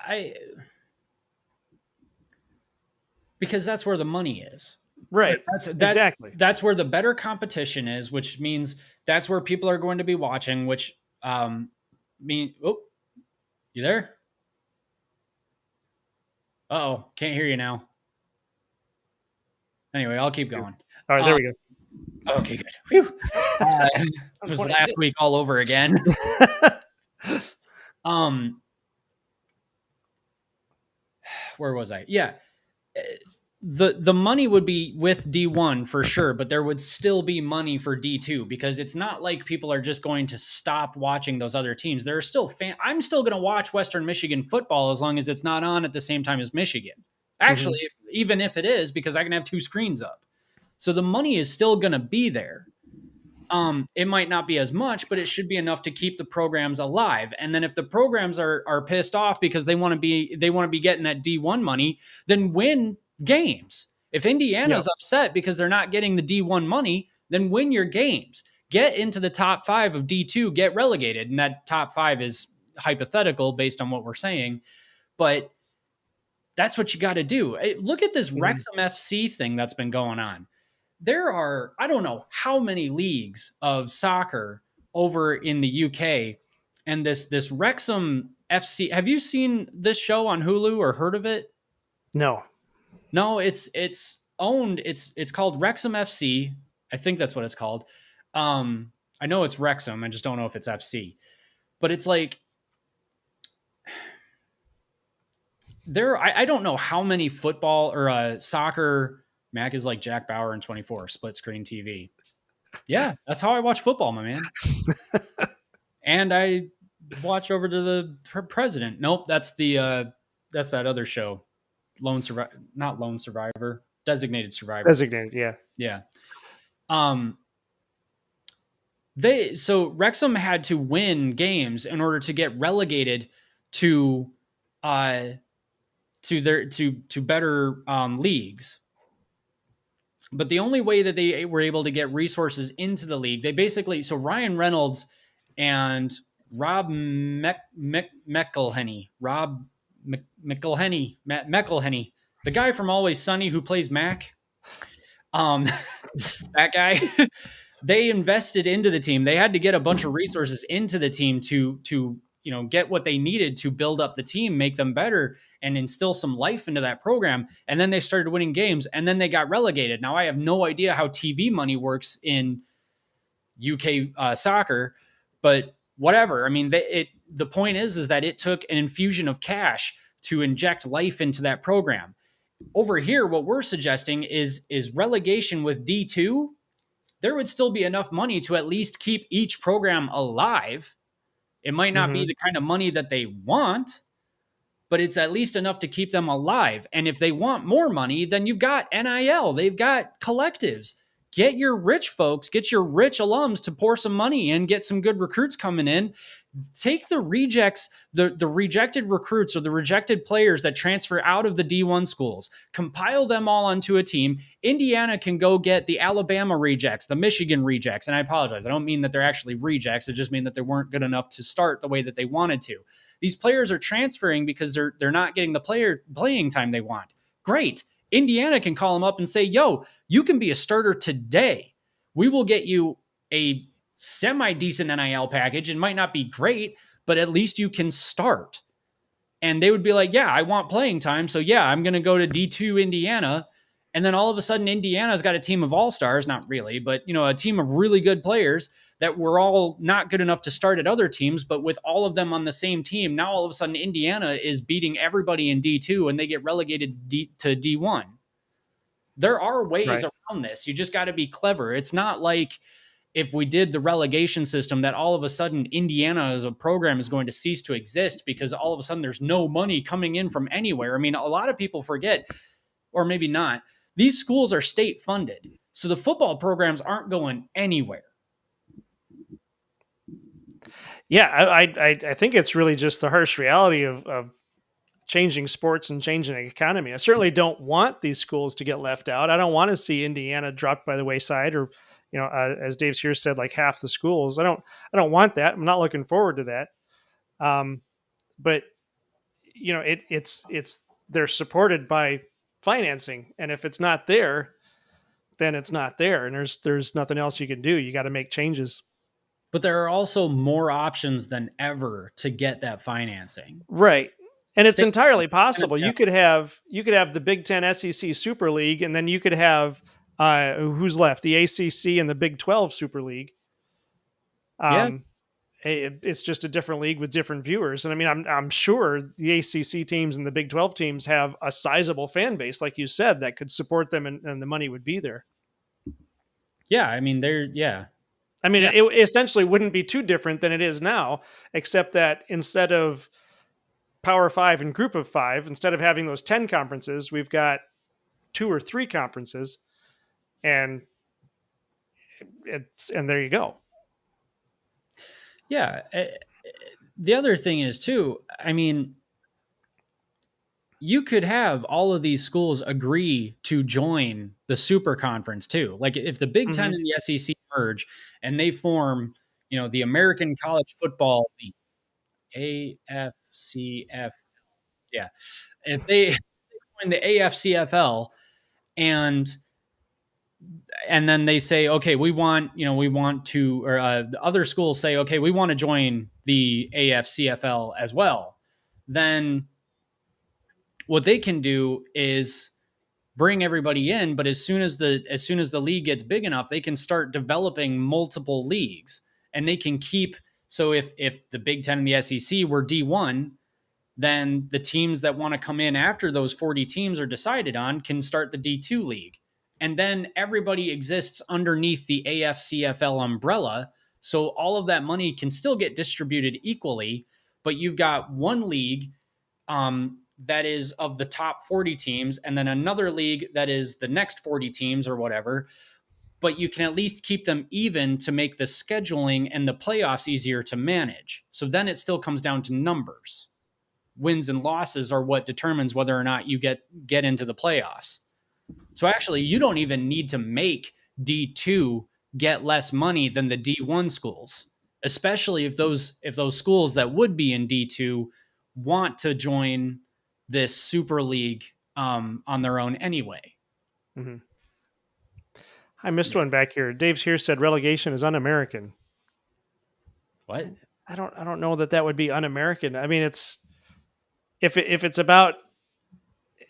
because that's where the money is. Right. Exactly. That's where the better competition is, which means that's where people are going to be watching, which mean, oh, you there? Uh-oh, can't hear you now. Anyway, I'll keep going. All right, there we go. Okay, good. Whew. It was last week all over again. Where was I? Yeah. The money would be with D1 for sure, but there would still be money for D2 because it's not like people are just going to stop watching those other teams. There are still I'm still going to watch Western Michigan football as long as it's not on at the same time as Michigan. Actually, even if it is, because I can have two screens up. So the money is still going to be there. It might not be as much, but it should be enough to keep the programs alive. And then if the programs are pissed off because they want to be getting that D1 money, then win games. If Indiana's upset because they're not getting the D1 money, then win your games. Get into the top 5 of D2, get relegated. And that top 5 is hypothetical based on what we're saying. But that's what you got to do. Look at this Wrexham FC thing that's been going on. There are, I don't know how many leagues of soccer over in the UK, and this Wrexham FC. Have you seen this show on Hulu or heard of it? No, it's owned. It's called Wrexham FC. I think that's what it's called. I know it's Wrexham. I just don't know if it's FC. But it's like I don't know how many football or soccer. Mac is like Jack Bauer in 24, split screen TV. Yeah, that's how I watch football, my man. And I watch over to the president. Nope, that's that other show. Not Lone Survivor, Designated Survivor. Designated, yeah. Yeah. So Wrexham had to win games in order to get relegated to better leagues. But the only way that they were able to get resources into the league, so Ryan Reynolds and Rob McElhenney, the guy from Always Sunny who plays Mac, that guy, they invested into the team. They had to get a bunch of resources into the team to get what they needed to build up the team, make them better, and instill some life into that program. And then they started winning games, and then they got relegated. Now, I have no idea how TV money works in UK soccer, but whatever. I mean, the point is that it took an infusion of cash to inject life into that program. Over here, what we're suggesting is relegation with D2. There would still be enough money to at least keep each program alive. It might not be the kind of money that they want, but it's at least enough to keep them alive. And if they want more money, then you've got NIL. They've got collectives. Get your rich folks, get your rich alums to pour some money in, get some good recruits coming in. Take the rejects, the rejected recruits or the rejected players that transfer out of the D1 schools, compile them all onto a team. Indiana can go get the Alabama rejects, the Michigan rejects. And I apologize, I don't mean that they're actually rejects. It just means that they weren't good enough to start the way that they wanted to. These players are transferring because they're not getting the playing time they want. Great. Indiana can call them up and say, yo, you can be a starter today. We will get you a semi-decent NIL package. It might not be great, but at least you can start. And they would be like, yeah, I want playing time. So yeah, I'm going to go to D2 Indiana. And then all of a sudden, Indiana's got a team of all-stars, not really, but a team of really good players that were all not good enough to start at other teams, but with all of them on the same team, now all of a sudden Indiana is beating everybody in D2 and they get relegated to D1. There are ways around this. You just got to be clever. It's not like if we did the relegation system that all of a sudden Indiana as a program is going to cease to exist because all of a sudden there's no money coming in from anywhere. I mean, a lot of people forget, or maybe not, these schools are state funded. So the football programs aren't going anywhere. Yeah, I think it's really just the harsh reality of changing sports and changing the economy. I certainly don't want these schools to get left out. I don't want to see Indiana dropped by the wayside, or as Dave's here said, like half the schools. I don't want that. I'm not looking forward to that. But it's they're supported by financing, and if it's not there, then it's not there, and there's nothing else you can do. You got to make changes. But there are also more options than ever to get that financing. Right. And it's State- entirely possible. You could have the Big Ten SEC Super League, and then you could have who's left? The ACC and the Big 12 Super League. Yeah, It's just a different league with different viewers. And I mean, I'm sure the ACC teams and the Big 12 teams have a sizable fan base, like you said, that could support them, and the money would be there. yeah. I mean, yeah. I mean, Yeah. it essentially wouldn't be too different than it is now, except that instead of Power Five and Group of Five, instead of having those 10 conferences, we've got 2 or 3 conferences, and and there you go. Yeah. The other thing is too, I mean, you could have all of these schools agree to join the super conference too. Like if the Big Ten Mhm. and the SEC merge and they form, the American College Football League, AFCF. Yeah. If they join the AFCFL and then they say, okay, we want to, or the other schools say, okay, we want to join the AFCFL as well. Then what they can do is bring everybody in, but as soon as the league gets big enough, they can start developing multiple leagues, and they can keep. So if the Big Ten and the SEC were D1, then the teams that want to come in after those 40 teams are decided on can start the D2 league. And then everybody exists underneath the AFCFL umbrella. So all of that money can still get distributed equally, but you've got one league that is of the top 40 teams, and then another league that is the next 40 teams or whatever. But you can at least keep them even to make the scheduling and the playoffs easier to manage. So then it still comes down to numbers. Wins and losses are what determines whether or not you get into the playoffs. So actually, you don't even need to make D2 get less money than the D1 schools, especially if those schools that would be in D2 want to join this super league on their own anyway. Mhm. I missed one back here. Dave's here said relegation is un-American. What? I don't know that would be un-American. I mean, it's if it's about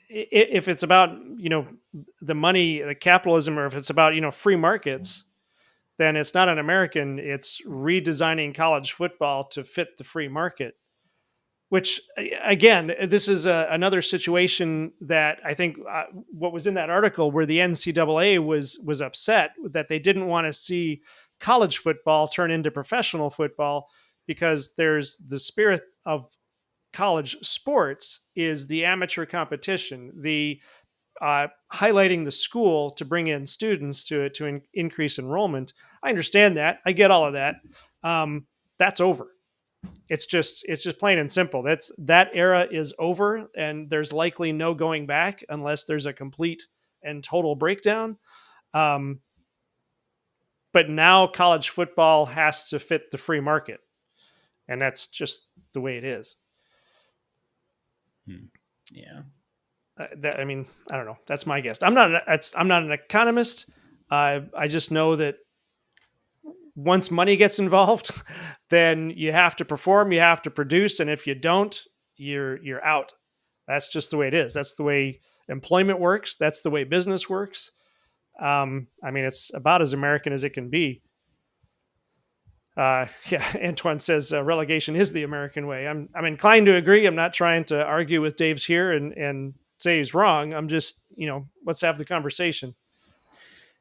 the money, the capitalism, or if it's about free markets, then it's not an American. It's redesigning college football to fit the free market. Which again, this is another situation that I think what was in that article where the NCAA was upset that they didn't want to see college football turn into professional football, because there's the spirit of college sports is the amateur competition, the highlighting the school to bring in students to increase enrollment. I understand that. I get all of that. That's over. It's just plain and simple. That era is over, and there's likely no going back unless there's a complete and total breakdown. Um, but now college football has to fit the free market, and that's just the way it is. Yeah. I mean, I don't know. That's my guess. I'm not an economist. I just know that once money gets involved, then you have to perform, you have to produce, and if you don't, you're out. That's just the way it is. That's the way employment works. That's the way business works. I mean, it's about as American as it can be. Yeah, Antoine says relegation is the American way. I'm inclined to agree. I'm not trying to argue with Dave's here and say he's wrong. I'm just let's have the conversation.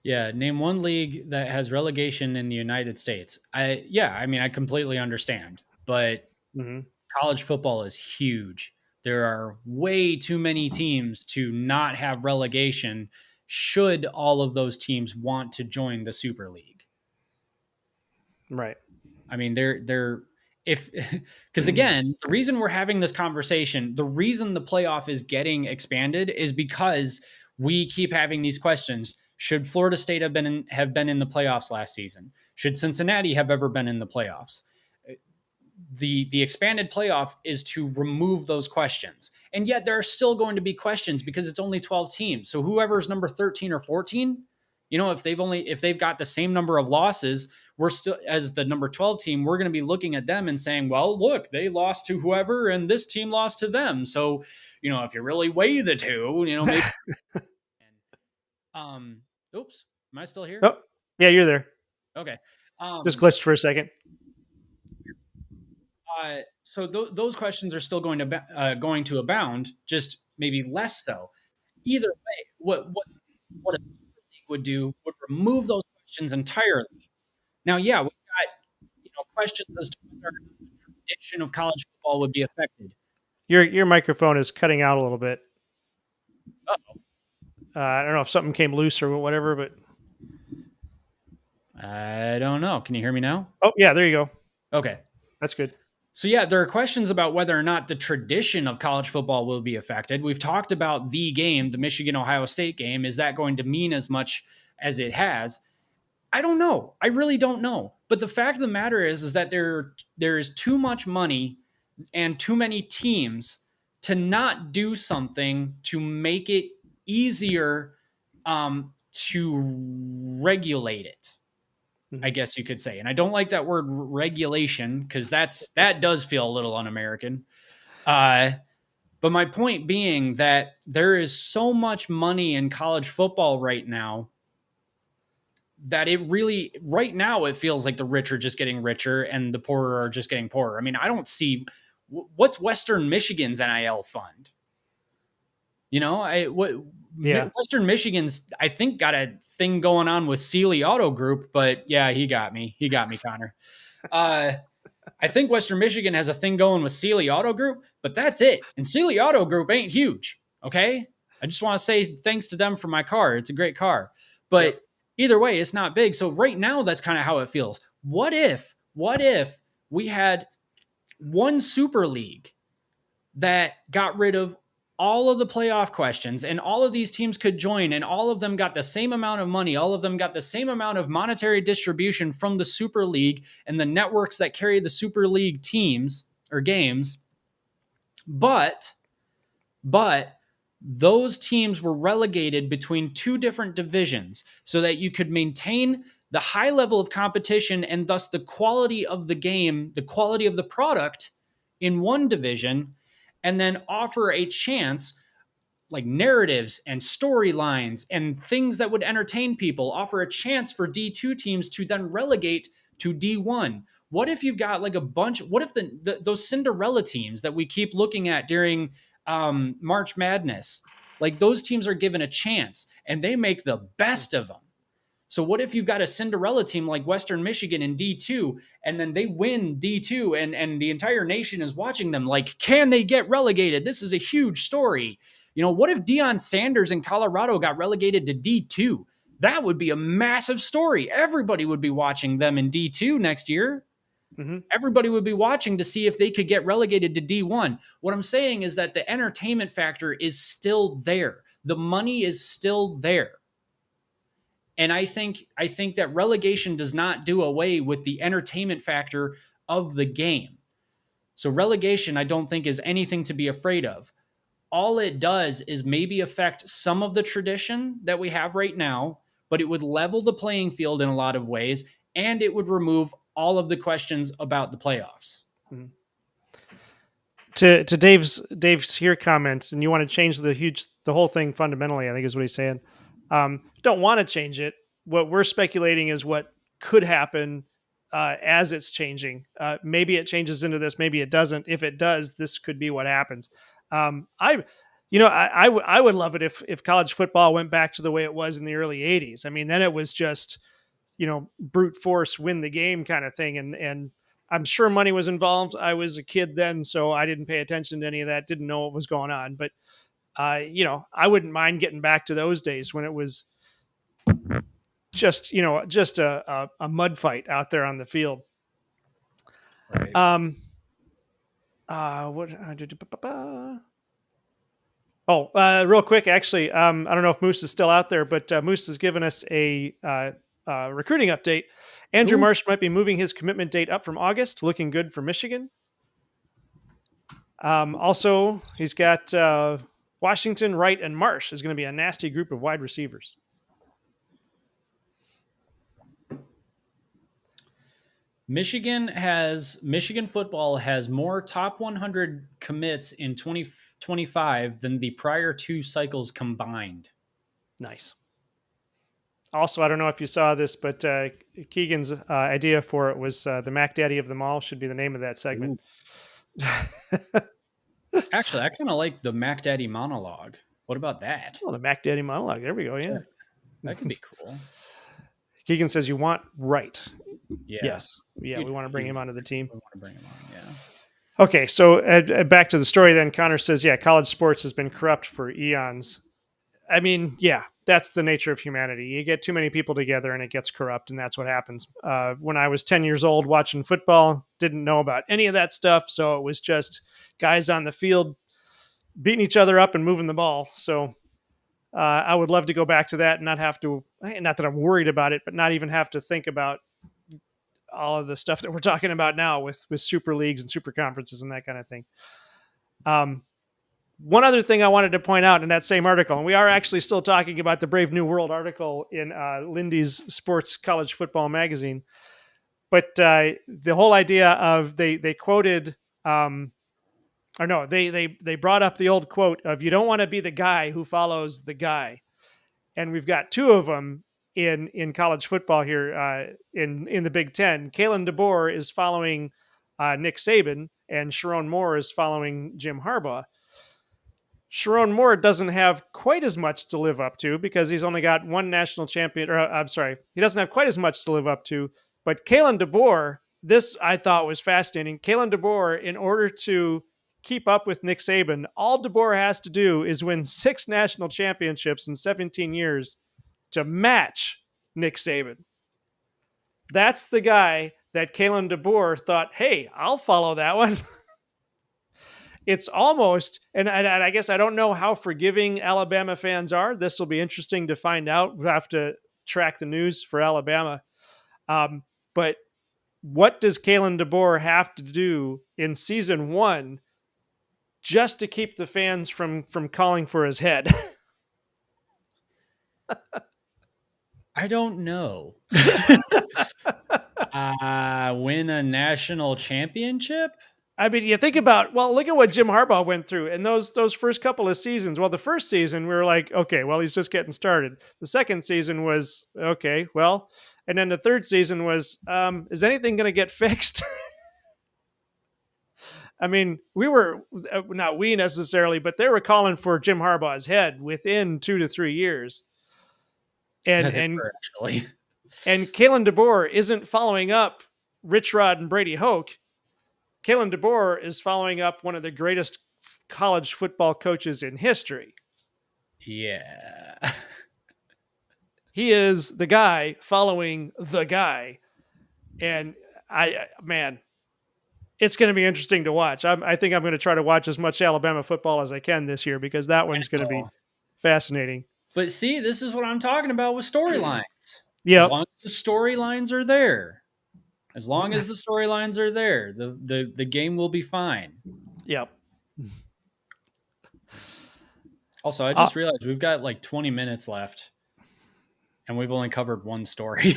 Yeah, name one league that has relegation in the United States. I mean, I completely understand, but Hmm. college football is huge. There are way too many teams to not have relegation, should all of those teams want to join the Super League. Right. I mean, because again, the reason we're having this conversation, the reason the playoff is getting expanded is because we keep having these questions. Should Florida State have been in the playoffs last season? Should Cincinnati have ever been in the playoffs? The expanded playoff is to remove those questions. And yet there are still going to be questions because it's only 12 teams. So whoever's number 13 or 14, if they've got the same number of losses, we're still, as the number 12 team, we're going to be looking at them and saying, well, look, they lost to whoever and this team lost to them. So, if you really weigh the two, maybe. Oops, am I still here? Oh, yeah, you're there. Okay. Just glitched for a second. So those questions are still going to abound, just maybe less so. Either way, what a Super League would do would remove those questions entirely. Now, yeah, we've got questions as to whether the tradition of college football would be affected. Your microphone is cutting out a little bit. Uh-oh. I don't know if something came loose or whatever, but I don't know. Can you hear me now? Oh, yeah, there you go. Okay. That's good. So, yeah, there are questions about whether or not the tradition of college football will be affected. We've talked about the game, the Michigan-Ohio State game. Is that going to mean as much as it has? I don't know. I really don't know. But the fact of the matter is that there is too much money and too many teams to not do something to make it easier to regulate it, I guess you could say. And I don't like that word regulation because that does feel a little un-American. But my point being that there is so much money in college football right now that right now it feels like the rich are just getting richer and the poorer are just getting poorer. I mean, I don't see what's Western Michigan's NIL fund. Western Michigan's, I think, got a thing going on with Sealy Auto Group, but yeah, he got me, Connor. I think Western Michigan has a thing going with Sealy Auto Group, but that's it. And Sealy Auto Group ain't huge. Okay. I just want to say thanks to them for my car. It's a great car, but either way, it's not big. So right now, that's kind of how it feels. What if we had one Super League that got rid of all of the playoff questions and all of these teams could join and all of them got the same amount of money, all of them got the same amount of monetary distribution from the Super League and the networks that carry the Super League teams or games. But those teams were relegated between two different divisions so that you could maintain the high level of competition and thus the quality of the game, the quality of the product in one division, and then offer a chance, like narratives and storylines and things that would entertain people, offer a chance for D2 teams to then relegate to D1. What if you've got like a bunch, what if those Cinderella teams that we keep looking at during March Madness, like those teams are given a chance and they make the best of them. So what if you've got a Cinderella team like Western Michigan in D2 and then they win D2 and the entire nation is watching them like, can they get relegated? This is a huge story. What if Deion Sanders in Colorado got relegated to D2? That would be a massive story. Everybody would be watching them in D2 next year. Mm-hmm. Everybody would be watching to see if they could get relegated to D1. What I'm saying is that the entertainment factor is still there. The money is still there. And I think that relegation does not do away with the entertainment factor of the game. So relegation, I don't think, is anything to be afraid of. All it does is maybe affect some of the tradition that we have right now, but it would level the playing field in a lot of ways, and it would remove all of the questions about the playoffs. Mm-hmm. To Dave's here comments, and you want to change the whole thing fundamentally, I think is what he's saying. Don't want to change it. What we're speculating is what could happen as it's changing. Maybe it changes into this, maybe it doesn't. If it does, this could be what happens. I would love it if college football went back to the way it was in the early 80s. I mean, then it was just, brute force, win the game kind of thing. And I'm sure money was involved. I was a kid then, so I didn't pay attention to any of that, didn't know what was going on. But I wouldn't mind getting back to those days when it was just a mud fight out there on the field. Right. Real quick, actually, I don't know if Moose is still out there, but Moose has given us a recruiting update. Andrew Marsh might be moving his commitment date up from August, looking good for Michigan. Also, he's got Washington, Wright, and Marsh is going to be a nasty group of wide receivers. Michigan football has more top 100 commits in 2025 than the prior 2 cycles combined. Nice. Also, I don't know if you saw this, but Keegan's idea for it was the Mac Daddy of them all should be the name of that segment. Actually, I kind of like the Mac Daddy monologue. What about that? Oh, the Mac Daddy monologue. There we go. Yeah. That could be cool. Keegan says you want Wright. Yeah. Yes. Yeah, we want to bring him onto the team. We want to bring him on, yeah. Okay, so back to the story then. Connor says, yeah, college sports has been corrupt for eons. I mean, yeah, that's the nature of humanity. You get too many people together and it gets corrupt, and that's what happens. When I was 10 years old watching football, didn't know about any of that stuff, so it was just guys on the field beating each other up and moving the ball. So I would love to go back to that and not have to, not that I'm worried about it, but not even have to think about all of the stuff that we're talking about now with super leagues and super conferences and that kind of thing. One other thing I wanted to point out in that same article, and we are actually still talking about the Brave New World article in Lindy's Sports College Football magazine, but the whole idea of they quoted, they brought up the old quote of "You don't want to be the guy who follows the guy," and we've got 2 of them in college football here in the Big Ten. Kalen DeBoer is following Nick Saban, and Sharon Moore is following Jim Harbaugh. Sharon Moore doesn't have quite as much to live up to because he's only got 1 national champion. He doesn't have quite as much to live up to. But Kalen DeBoer, this I thought was fascinating. Kalen DeBoer, in order to keep up with Nick Saban, all DeBoer has to do is win 6 national championships in 17 years to match Nick Saban. That's the guy that Kalen DeBoer thought, hey, I'll follow that one. It's almost, and I guess I don't know how forgiving Alabama fans are. This will be interesting to find out. We'll have to track the news for Alabama. But what does Kalen DeBoer have to do in season 1 just to keep the fans from calling for his head? I don't know. Win a national championship? I mean, you think about, look at what Jim Harbaugh went through in those first couple of seasons. Well, the first season, we were like, okay, well, he's just getting started. The second season was, okay, well, and then the third season was, is anything going to get fixed? I mean, we were, not we necessarily, but they were calling for Jim Harbaugh's head within 2 to 3 years. And actually. And Kalen DeBoer isn't following up Rich Rod and Brady Hoke. Kalen DeBoer is following up one of the greatest college football coaches in history. Yeah. He is the guy following the guy. And it's going to be interesting to watch. I think I'm going to try to watch as much Alabama football as I can this year because that one's going to be fascinating. But see, this is what I'm talking about with storylines. Yeah. As long as the storylines are there. As long as the storylines are there, the game will be fine. Yep. Also, I just realized we've got like 20 minutes left, and we've only covered one story.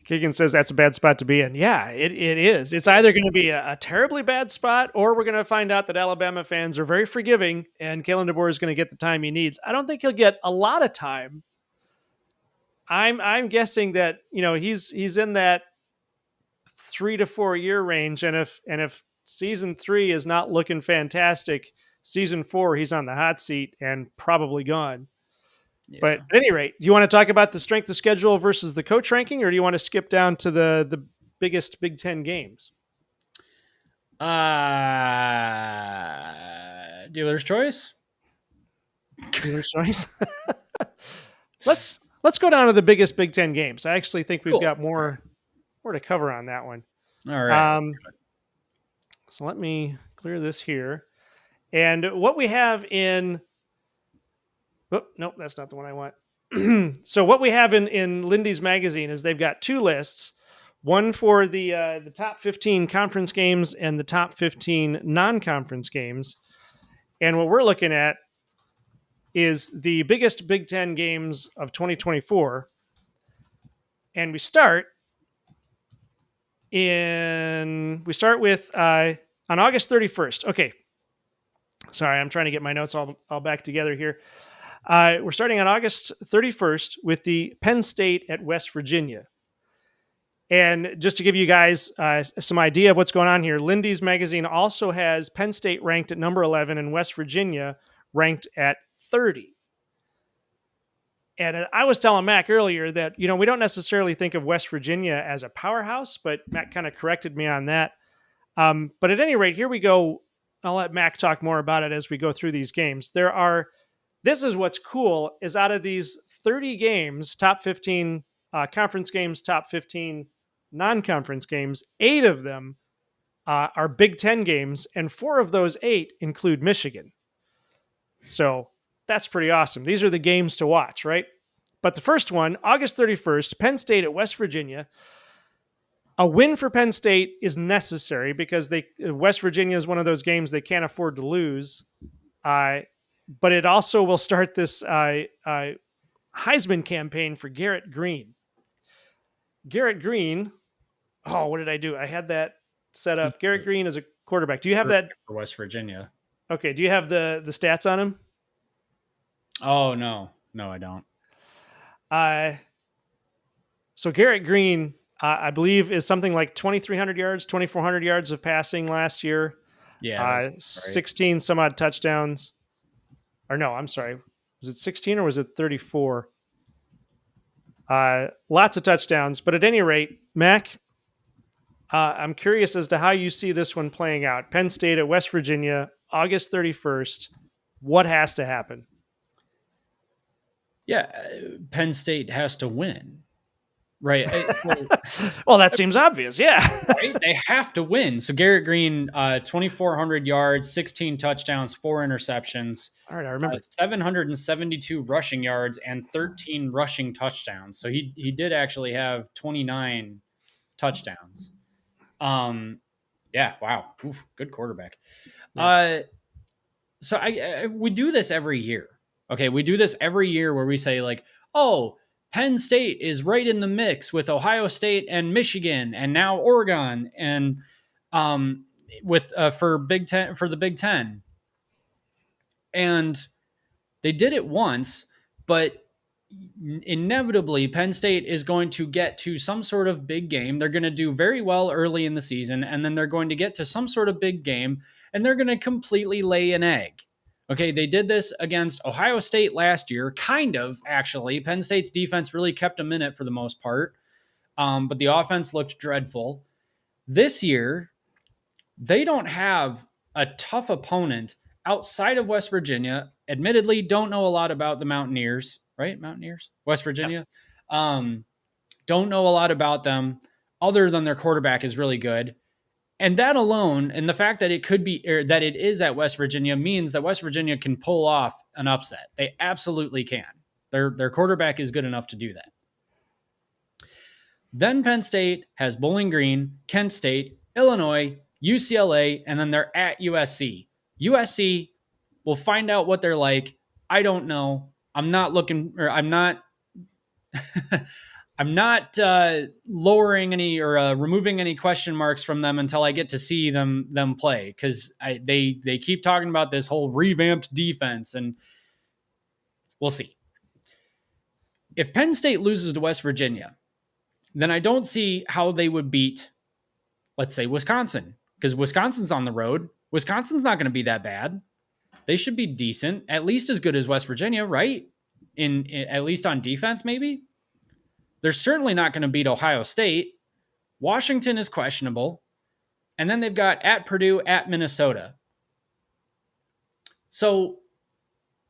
Keegan says that's a bad spot to be in. Yeah, it is. It's either going to be a terribly bad spot, or we're going to find out that Alabama fans are very forgiving, and Kalen DeBoer is going to get the time he needs. I don't think he'll get a lot of time. I'm guessing that he's in that 3 to 4 year range, and if season 3 is not looking fantastic, season 4 he's on the hot seat and probably gone. Yeah. But at any rate, do you want to talk about the strength of schedule versus the coach ranking, or do you want to skip down to the biggest Big Ten games? Dealer's choice. Dealer's choice. Let's go down to the biggest Big Ten games. I actually think we've got more to cover on that one. All right. So let me clear this here. And what we have in... Oh, nope, that's not the one I want. So what we have in Lindy's magazine is they've got two lists, one for the top 15 conference games and the top 15 non-conference games. And what we're looking at is the biggest Big Ten games of 2024. And we start with on August 31st. Okay. Sorry, I'm trying to get my notes all back together here. We're starting on August 31st with the Penn State at West Virginia. And just to give you guys some idea of what's going on here, Lindy's magazine also has Penn State ranked at number 11 and West Virginia ranked at 30. And I was telling Mac earlier that, we don't necessarily think of West Virginia as a powerhouse, but Mac kind of corrected me on that. But at any rate, here we go. I'll let Mac talk more about it as we go through these games. This is what's cool, is out of these 30 games, top 15 conference games, top 15 non-conference games, 8 of them are Big Ten games, and 4 of those 8 include Michigan. So that's pretty awesome. These are the games to watch, right? But the first one, August 31st, Penn State at West Virginia. A win for Penn State is necessary because West Virginia is one of those games they can't afford to lose. But it also will start this Heisman campaign for Garrett Green. Garrett Green, what did I do? I had that set up. Garrett Green is a quarterback. Do you have that? For West Virginia. Okay, do you have the stats on him? Oh, no. No, I don't. So Garrett Green, I believe, is something like 2,300 yards, 2,400 yards of passing last year. Yeah. 16 some odd touchdowns. Or no, I'm sorry. Was it 16 or was it 34? Lots of touchdowns. But at any rate, Mac, I'm curious as to how you see this one playing out. Penn State at West Virginia, August 31st. What has to happen? Yeah, Penn State has to win. Right. Well, that seems obvious. Yeah. Right? They have to win. So Garrett Green, 2,400 yards, 16 touchdowns, 4 interceptions. All right, I remember. 772 rushing yards and 13 rushing touchdowns. So he did actually have 29 touchdowns. Yeah. Wow. Oof, good quarterback. Yeah. So we do this every year. Okay. We do this every year where we say like, oh, Penn State is right in the mix with Ohio State and Michigan and now Oregon and for the Big Ten. And they did it once, but inevitably Penn State is going to get to some sort of big game. They're going to do very well early in the season, and then they're going to get to some sort of big game, and they're going to completely lay an egg. Okay, they did this against Ohio State last year, kind of, actually. Penn State's defense really kept them in it for the most part, but the offense looked dreadful. This year, they don't have a tough opponent outside of West Virginia. Admittedly, don't know a lot about the Mountaineers, right? Mountaineers? West Virginia. Yep. Don't know a lot about them other than their quarterback is really good. And that alone, and the fact that that it is at West Virginia means that West Virginia can pull off an upset. They absolutely can. Their quarterback is good enough to do that. Then Penn State has Bowling Green, Kent State, Illinois, UCLA, and then they're at USC. USC, we'll find out what they're like. I don't know. I'm not lowering any or removing any question marks from them until I get to see them play, because they keep talking about this whole revamped defense, and we'll see. If Penn State loses to West Virginia, then I don't see how they would beat, let's say, Wisconsin, because Wisconsin's on the road. Wisconsin's not going to be that bad. They should be decent, at least as good as West Virginia, right? In at least on defense, maybe. They're certainly not going to beat Ohio State. Washington is questionable. And then they've got at Purdue, at Minnesota. So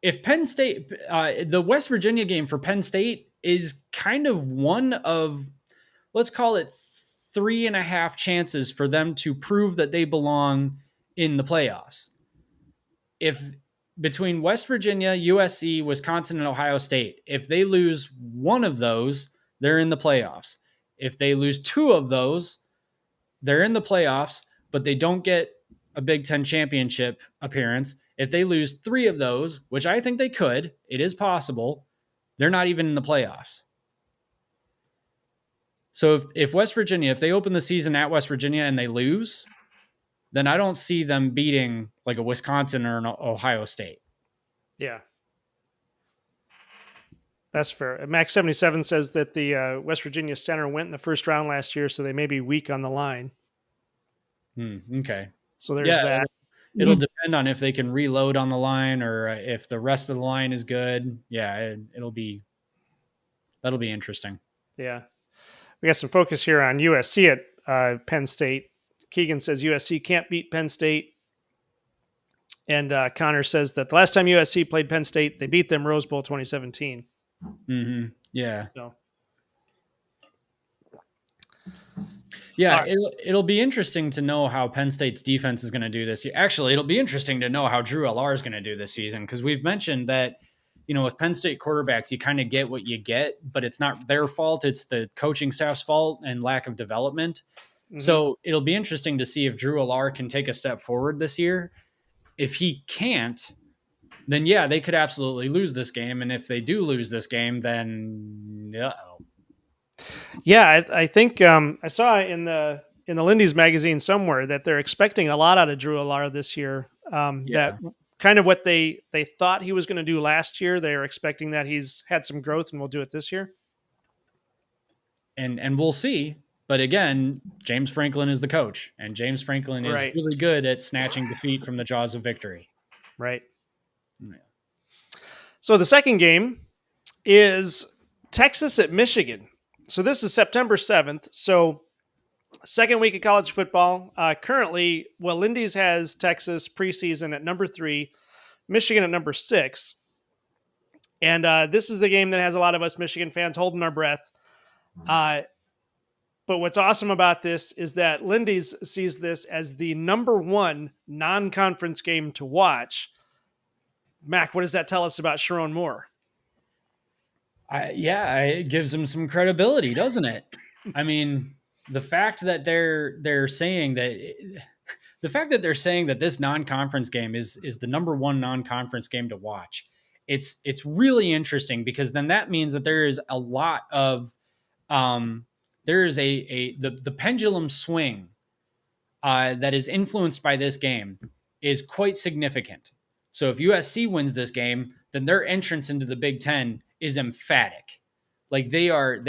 if Penn State, the West Virginia game for Penn State is kind of one of, let's call it 3.5 chances for them to prove that they belong in the playoffs. If between West Virginia, USC, Wisconsin, and Ohio State, if they lose one of those, they're in the playoffs. If they lose two of those, they're in the playoffs, but they don't get a Big Ten championship appearance. If they lose three of those, which I think they could, it is possible, they're not even in the playoffs. So if West Virginia, if they open the season at West Virginia and they lose, then I don't see them beating like a Wisconsin or an Ohio State. Yeah. That's fair. Max 77 says that the West Virginia center went in the first round last year, so they may be weak on the line. Okay. So there's that. It'll depend on if they can reload on the line or if the rest of the line is good. Yeah, that'll be interesting. Yeah. We got some focus here on USC at Penn State. Keegan says USC can't beat Penn State. And Connor says that the last time USC played Penn State, they beat them Rose Bowl 2017. Mm-hmm. Yeah. So. Yeah, it'll be interesting to know how Penn State's defense is going to do this. Actually, it'll be interesting to know how Drew Allar is going to do this season, because we've mentioned that, with Penn State quarterbacks, you kind of get what you get, but it's not their fault. It's the coaching staff's fault and lack of development. Mm-hmm. So it'll be interesting to see if Drew Allar can take a step forward this year. If he can't, then yeah, they could absolutely lose this game. And if they do lose this game, then Yeah, I think I saw in the Lindy's magazine somewhere that they're expecting a lot out of Drew Allar this year. That kind of what they thought he was going to do last year. They're expecting that he's had some growth and will do it this year. And we'll see. But again, James Franklin is the coach, and James Franklin is really good at snatching defeat from the jaws of victory. Right. Yeah. So the second game is Texas at Michigan. So this is September 7th. So second week of college football. Currently, Lindy's has Texas preseason at number 3, Michigan at number 6. And this is the game that has a lot of us Michigan fans holding our breath. But what's awesome about this is that Lindy's sees this as the number 1 non-conference game to watch. Mac, what does that tell us about Sharon Moore? It gives him some credibility, doesn't it? I mean, the fact that they're saying that this non-conference game is the number 1 non-conference game to watch. It's really interesting, because then that means that there is a lot of there is the pendulum swing that is influenced by this game is quite significant. So if USC wins this game, then their entrance into the Big Ten is emphatic. Like they are,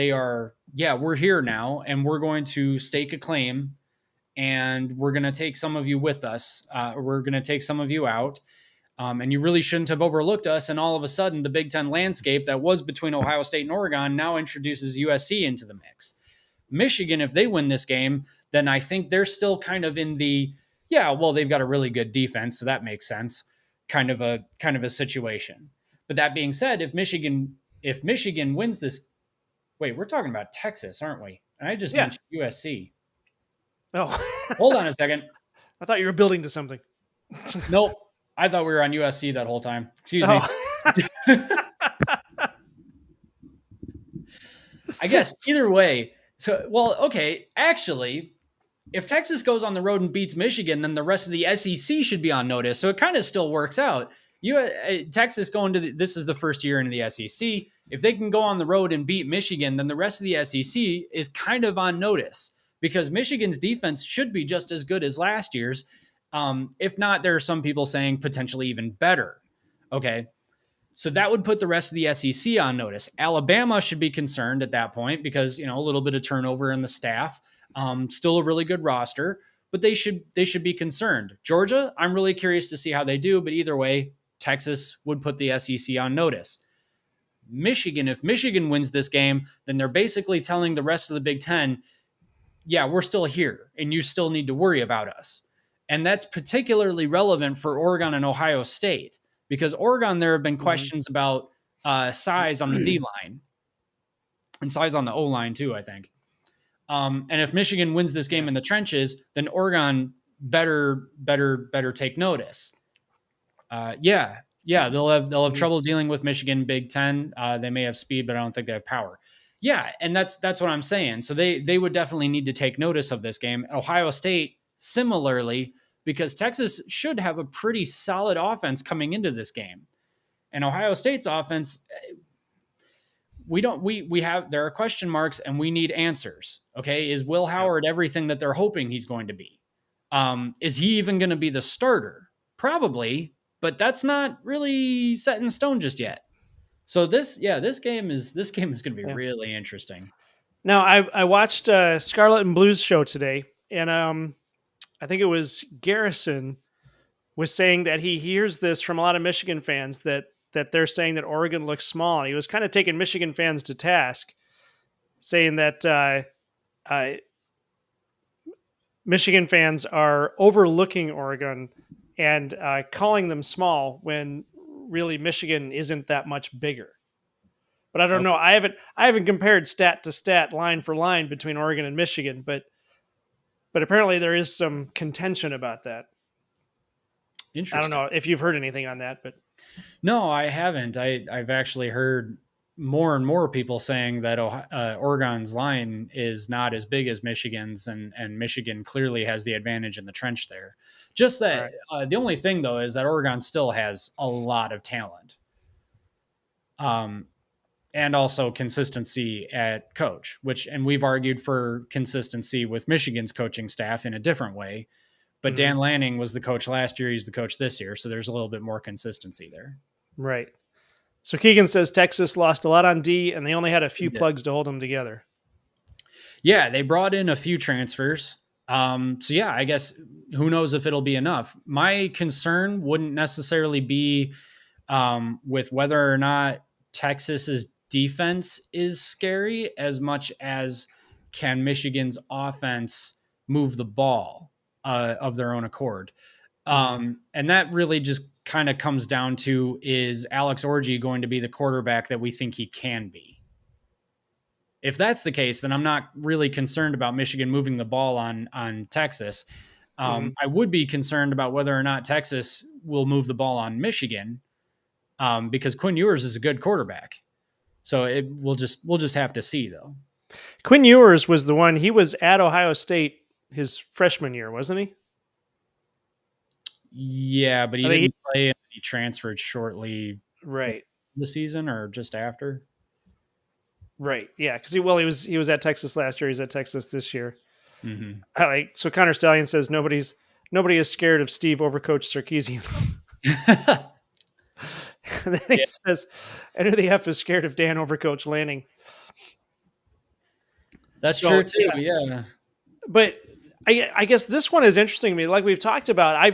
we're here now, and we're going to stake a claim, and we're going to take some of you with us. We're going to take some of you out. And you really shouldn't have overlooked us. And all of a sudden, the Big Ten landscape that was between Ohio State and Oregon now introduces USC into the mix. Michigan, if they win this game, then I think they're still kind of in the, they've got a really good defense, so that makes sense, kind of a situation. But that being said, if Michigan wins this, wait, we're talking about Texas, aren't we? And I just mentioned USC. Oh, hold on a second. I thought you were building to something. Nope. I thought we were on USC that whole time. Excuse me. I guess either way. So, okay. Actually, if Texas goes on the road and beats Michigan, then the rest of the SEC should be on notice. So it kind of still works out. Texas going to this is the first year into the SEC. If they can go on the road and beat Michigan, then the rest of the SEC is kind of on notice, because Michigan's defense should be just as good as last year's. If not, there are some people saying potentially even better. Okay. So that would put the rest of the SEC on notice. Alabama should be concerned at that point, because, a little bit of turnover in the staff, still a really good roster, but they should be concerned. Georgia, I'm really curious to see how they do, but either way, Texas would put the SEC on notice. Michigan, if Michigan wins this game, then they're basically telling the rest of the Big Ten, we're still here and you still need to worry about us. And that's particularly relevant for Oregon and Ohio State, because Oregon, there have been questions about size on the D line and size on the O line too, I think. And if Michigan wins this game in the trenches, then Oregon better take notice. They'll have trouble dealing with Michigan Big Ten. They may have speed, but I don't think they have power. Yeah, and that's what I'm saying. So they would definitely need to take notice of this game. Ohio State, similarly, because Texas should have a pretty solid offense coming into this game. And Ohio State's offense, there are question marks and we need answers. Okay. Is Will Howard everything that they're hoping he's going to be? Is he even going to be the starter? Probably, but that's not really set in stone just yet. So this game is going to be really interesting. Now I watched Scarlet and Blues show today, and I think it was Garrison was saying that he hears this from a lot of Michigan fans that they're saying that Oregon looks small. And he was kind of taking Michigan fans to task, saying that Michigan fans are overlooking Oregon and calling them small when really Michigan isn't that much bigger. But I don't know. I haven't compared stat to stat, line for line between Oregon and Michigan, but apparently there is some contention about that. Interesting. I don't know if you've heard anything on that, but no, I haven't. I've actually heard more and more people saying that Oregon's line is not as big as Michigan's, and Michigan clearly has the advantage in the trench there. Just that the only thing, though, is that Oregon still has a lot of talent. And also consistency at coach, and we've argued for consistency with Michigan's coaching staff in a different way. But Dan Lanning was the coach last year. He's the coach this year. So there's a little bit more consistency there. Right. So Keegan says Texas lost a lot on D, and they only had a few plugs to hold them together. Yeah, they brought in a few transfers. I guess who knows if it'll be enough. My concern wouldn't necessarily be with whether or not Texas's defense is scary as much as can Michigan's offense move the ball of their own accord. And that really just kind of comes down to, is Alex Orji going to be the quarterback that we think he can be? If that's the case, then I'm not really concerned about Michigan moving the ball on Texas. I would be concerned about whether or not Texas will move the ball on Michigan, because Quinn Ewers is a good quarterback. So we'll just have to see, though. Quinn Ewers was the one. He was at Ohio State his freshman year, wasn't he? Yeah, but he didn't play, and he transferred shortly the season or just after. Right. Yeah, because he was at Texas last year. He's at Texas this year. Mm-hmm. So Connor Stallion says nobody is scared of Steve Overcoach Sarkisian. And then he says, and who the F is scared of Dan Overcoach Lanning. That's true too. Yeah. But I guess this one is interesting to me. Like we've talked about,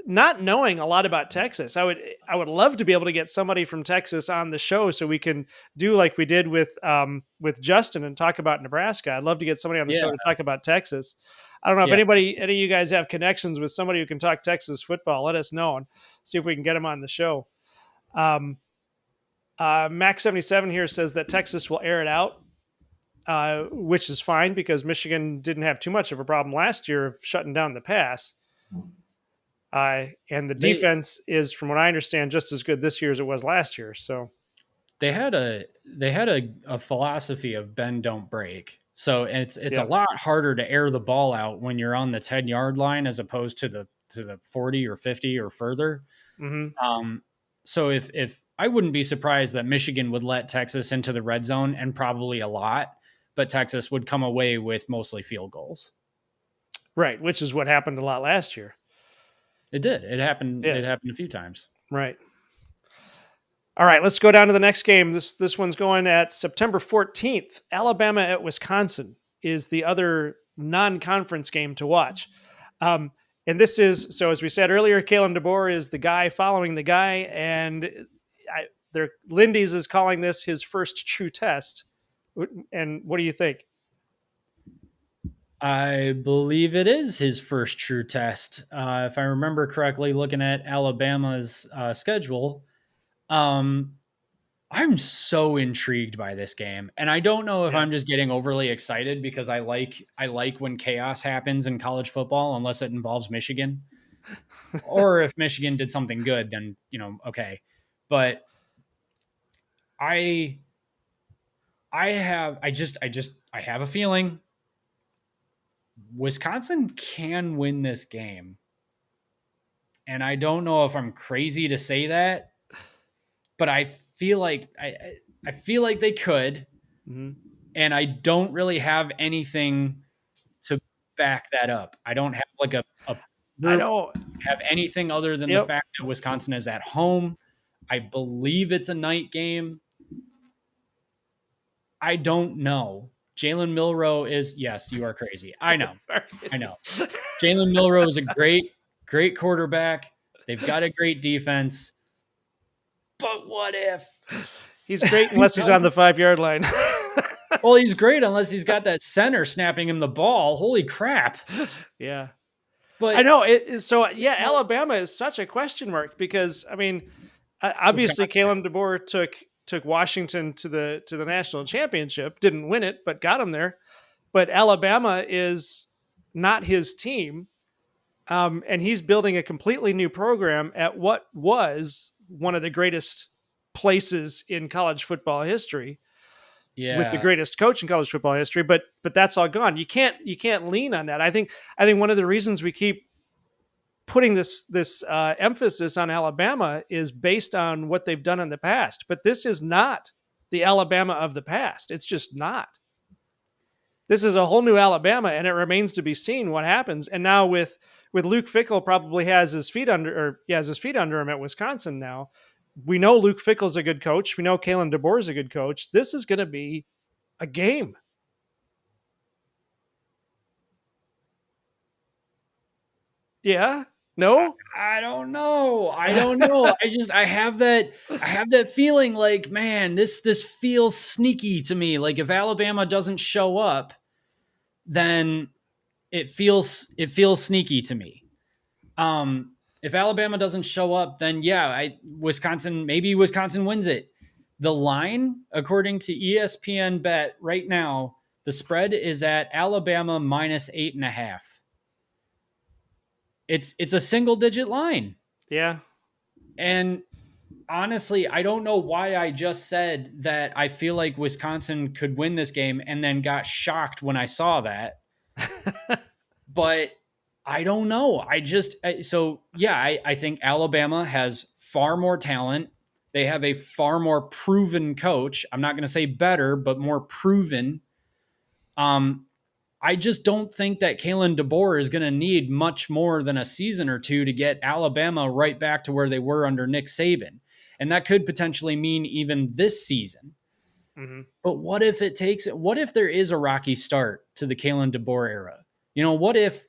not knowing a lot about Texas, I would love to be able to get somebody from Texas on the show so we can do like we did with Justin and talk about Nebraska. I'd love to get somebody on the show to talk about Texas. I don't know if any of you guys have connections with somebody who can talk Texas football. Let us know and see if we can get them on the show. Max77 here says that Texas will air it out, which is fine because Michigan didn't have too much of a problem last year of shutting down the pass. And the defense is, from what I understand, just as good this year as it was last year. So they had a philosophy of bend, don't break. So it's a lot harder to air the ball out when you're on the 10-yard line as opposed to the 40 or 50 or further. So if I wouldn't be surprised that Michigan would let Texas into the red zone, and probably a lot, but Texas would come away with mostly field goals. Right, which is what happened a lot last year. It did. It happened. Yeah. It happened a few times. Right. All right, let's go down to the next game. This one's going at September 14th. Alabama at Wisconsin is the other non-conference game to watch. And this is, so as we said earlier, Kalen DeBoer is the guy following the guy, and Lindy's is calling this his first true test. And what do you think? I believe it is his first true test. If I remember correctly, looking at Alabama's schedule, um, I'm so intrigued by this game, and I don't know if Yeah. I'm just getting overly excited because I like when chaos happens in college football, unless it involves Michigan, or if Michigan did something good, then okay. But I I have a feeling Wisconsin can win this game. And I don't know if I'm crazy to say that, but I feel like I feel like they could, Mm-hmm. and I don't really have anything to back that up. I don't have like a I proof, know. have anything other than the Yep. fact that Wisconsin is at home. I believe it's a night game. I don't know. Jalen Milroe is, yes, you are crazy. I know. Jalen Milroe is a great quarterback. They've got a great defense. But what if? He's great unless he's on the 5-yard line. Well, he's great unless he's got that center snapping him the ball. Holy crap. Yeah. But I know it. So yeah, Alabama is such a question mark because I mean, obviously Kalen DeBoer took Washington to the national championship, didn't win it, but got him there. But Alabama is not his team, and he's building a completely new program at what was one of the greatest places in college football history, with the yeah, greatest coach in college football history. But that's all gone. You can't lean on that. I think one of the reasons we keep putting this emphasis on Alabama is based on what they've done in the past. But this is not the Alabama of the past. It's just not. This is a whole new Alabama, and it remains to be seen what happens. And now with Luke Fickell probably has his feet under him at Wisconsin now. We know Luke Fickell's a good coach. We know Kalen DeBoer is a good coach. This is going to be a game. Yeah. No? I don't know. I have that feeling like, man, this feels sneaky to me. Like if Alabama doesn't show up, then it feels sneaky to me. If Alabama doesn't show up, then yeah, maybe Wisconsin wins it. The line, according to ESPN Bet right now, the spread is at Alabama -8.5. It's a single digit line. Yeah. And honestly, I don't know why I just said that I feel like Wisconsin could win this game and then got shocked when I saw that. But I don't know. I think Alabama has far more talent. They have a far more proven coach. I'm not going to say better, but more proven. I just don't think that Kalen DeBoer is going to need much more than a season or two to get Alabama right back to where they were under Nick Saban. And that could potentially mean even this season. Mm-hmm. But what if there is a rocky start to the Kalen DeBoer era? What if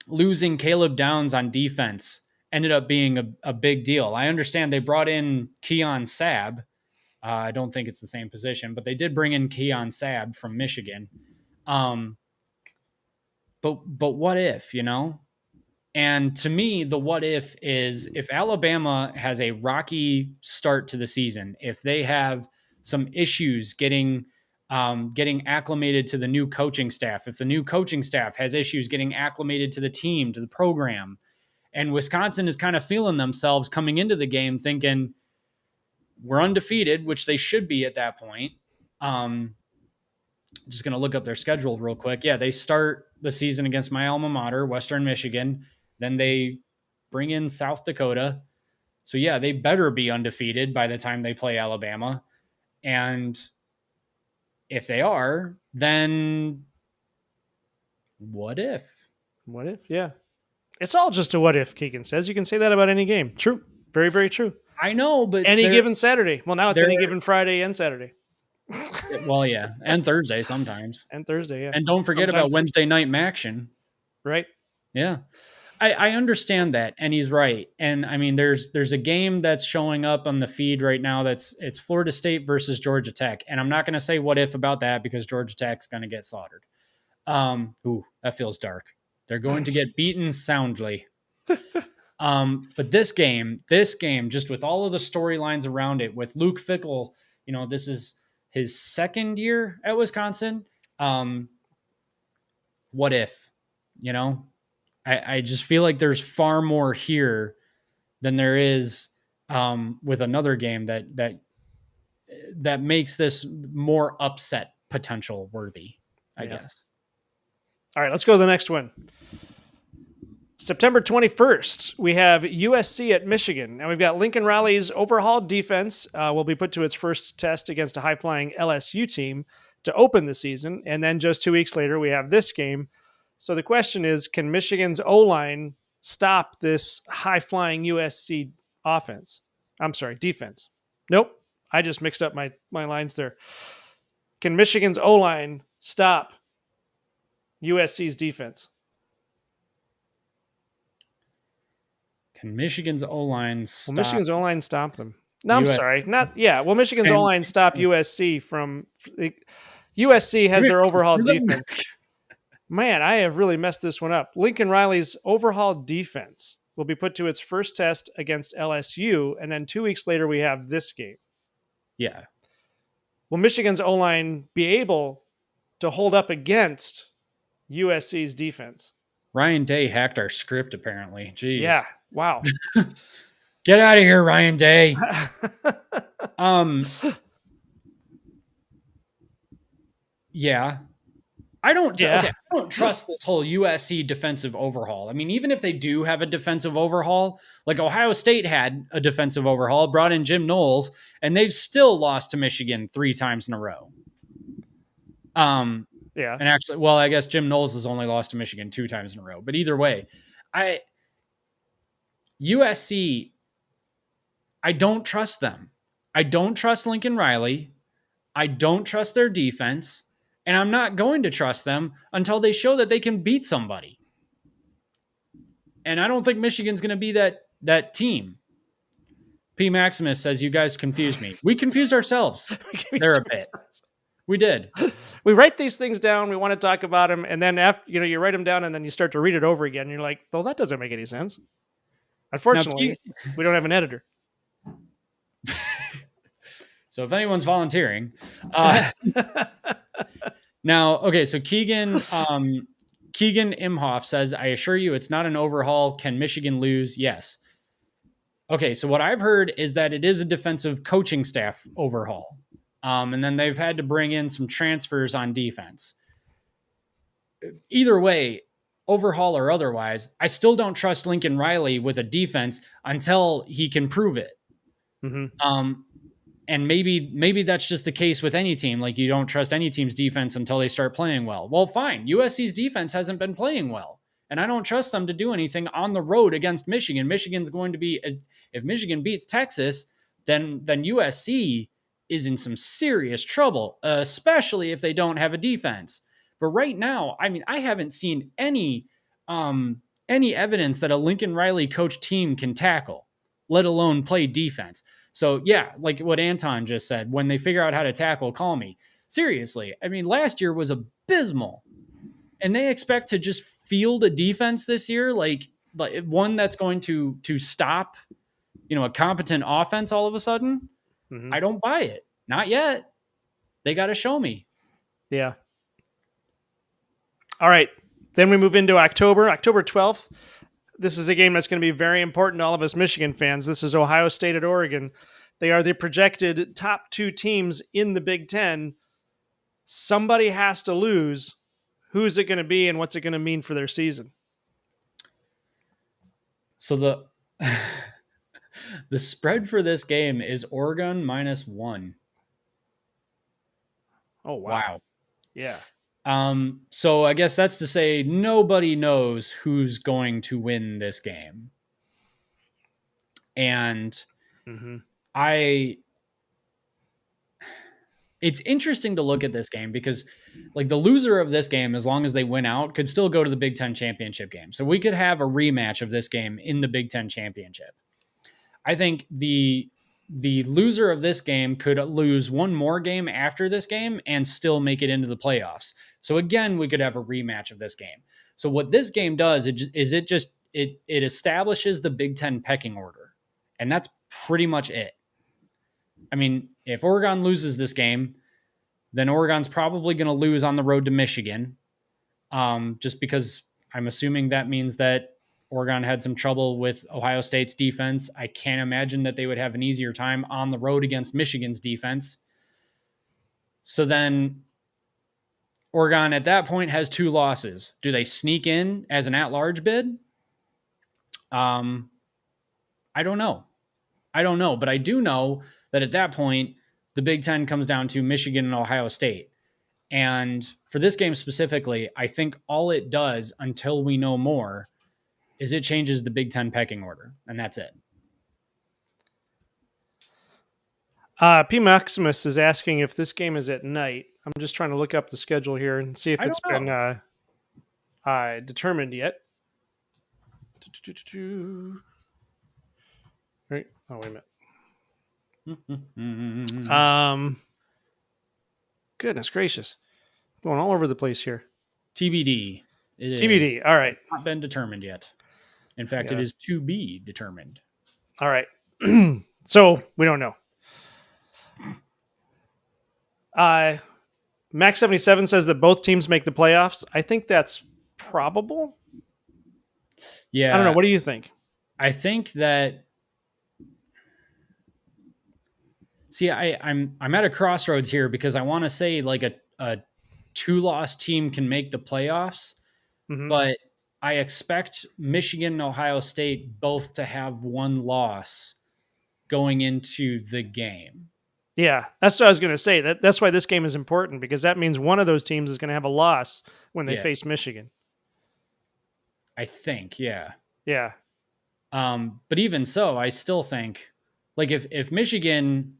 losing Caleb Downs on defense ended up being a big deal? I understand they brought in Keon Sabb. I don't think it's the same position, but they did bring in Keon Sabb from Michigan. But what if, And to me, the what if is if Alabama has a rocky start to the season, if they have some issues getting acclimated to the new coaching staff, if the new coaching staff has issues getting acclimated to the team, to the program, and Wisconsin is kind of feeling themselves coming into the game thinking we're undefeated, which they should be at that point. Just going to look up their schedule real quick. Yeah, they start the season against my alma mater, Western Michigan. Then they bring in South Dakota. So, yeah, they better be undefeated by the time they play Alabama. And if they are, then what if? What if? Yeah. It's all just a what if, Keegan says. You can say that about any game. True. Very, very true. I know, but any given Saturday. Well, now it's any given Friday and Saturday. Well, yeah, and Thursday sometimes. And Thursday, yeah. And don't forget about Wednesday night action. Right. Yeah. I understand that, and he's right. And I mean, there's a game that's showing up on the feed right now it's Florida State versus Georgia Tech. And I'm not going to say what if about that because Georgia Tech's going to get slaughtered. Ooh, that feels dark. They're going to get beaten soundly. But this game, just with all of the storylines around it, with Luke Fickell, this is his second year at Wisconsin. What if, I just feel like there's far more here than there is with another game that makes this more upset potential worthy, I guess. All right, let's go to the next one. September 21st, we have USC at Michigan. Now we've got Lincoln Riley's overhauled defense will be put to its first test against a high-flying LSU team to open the season. And then just 2 weeks later, we have this game. So the question is, can Michigan's O-line stop this high-flying USC defense? Nope. I just mixed up my lines there. Can Michigan's O-line stop USC's defense? Can Michigan's O-line stop? Will Michigan's O-line stop them? No, I'm sorry. Will Michigan's O-line stop USC from... USC has their overhauled defense. Man, I have really messed this one up. Lincoln Riley's overhauled defense will be put to its first test against LSU, and then 2 weeks later we have this game. Yeah. Will Michigan's O-line be able to hold up against USC's defense? Ryan Day hacked our script, apparently. Jeez. Yeah. Wow. Get out of here, Ryan Day. Yeah. I don't trust this whole USC defensive overhaul. I mean, even if they do have a defensive overhaul, like Ohio State had a defensive overhaul, brought in Jim Knowles, and they've still lost to Michigan 3 times in a row. Yeah. And actually, well, I guess Jim Knowles has only lost to Michigan 2 times in a row. But either way, USC, I don't trust them. I don't trust Lincoln Riley. I don't trust their defense. And I'm not going to trust them until they show that they can beat somebody. And I don't think Michigan's going to be that team. P. Maximus says, you guys confused me. We confused ourselves there a bit. We did. We write these things down. We want to talk about them. And then after, you write them down and then you start to read it over again. And you're like, well, that doesn't make any sense. Unfortunately, we don't have an editor. So if anyone's volunteering, now, okay. So Keegan Imhoff says, I assure you it's not an overhaul. Can Michigan lose? Yes. Okay. So what I've heard is that it is a defensive coaching staff overhaul. And then they've had to bring in some transfers on defense. Either way, overhaul or otherwise, I still don't trust Lincoln Riley with a defense until he can prove it. Mm-hmm. And maybe that's just the case with any team. Like, you don't trust any team's defense until they start playing well. Well, fine. USC's defense hasn't been playing well, and I don't trust them to do anything on the road against Michigan. Michigan's going to be, if Michigan beats Texas, then USC is in some serious trouble, especially if they don't have a defense. But right now, I mean, I haven't seen any evidence that a Lincoln Riley coach team can tackle, let alone play defense. So yeah, like what Anton just said, when they figure out how to tackle, call me. Seriously, I mean, last year was abysmal, and they expect to just field a defense this year, like one that's going to stop, a competent offense all of a sudden. Mm-hmm. I don't buy it. Not yet. They got to show me. Yeah. All right. Then we move into October 12th. This is a game that's going to be very important to all of us Michigan fans. This is Ohio State at Oregon. They are the projected top 2 teams in the Big Ten. Somebody has to lose. Who's it going to be, and what's it going to mean for their season? So the spread for this game is Oregon -1. Oh, wow. Yeah. So I guess that's to say nobody knows who's going to win this game. And it's interesting to look at this game because, like, the loser of this game, as long as they win out, could still go to the Big Ten championship game. So we could have a rematch of this game in the Big Ten championship. I think the the loser of this game could lose one more game after this game and still make it into the playoffs. So again, we could have a rematch of this game. So what this game does is it establishes the Big Ten pecking order, and that's pretty much it. I mean, if Oregon loses this game, then Oregon's probably going to lose on the road to Michigan, just because I'm assuming that means that Oregon had some trouble with Ohio State's defense. I can't imagine that they would have an easier time on the road against Michigan's defense. So then Oregon at that point has 2 losses. Do they sneak in as an at-large bid? I don't know. But I do know that at that point, the Big Ten comes down to Michigan and Ohio State. And for this game specifically, I think all it does until we know more is it changes the Big Ten pecking order, and that's it. P. Maximus is asking if this game is at night. I'm just trying to look up the schedule here and see if it's been determined yet. Right. Oh, wait a minute. Goodness gracious. Going all over the place here. TBD. TBD. All right. Not been determined yet. In fact, it is to be determined. All right. So we don't know. Max 77 says that both teams make the playoffs. I think that's probable. Yeah. I don't know. What do you think? I think that. See, I'm at a crossroads here because I want to say like a 2-loss team can make the playoffs, but I expect Michigan and Ohio State both to have 1 loss going into the game. Yeah, that's what I was going to say. That's why this game is important, because that means one of those teams is going to have a loss when they face Michigan. I think, yeah. Yeah. But even so, I still think, like, if Michigan,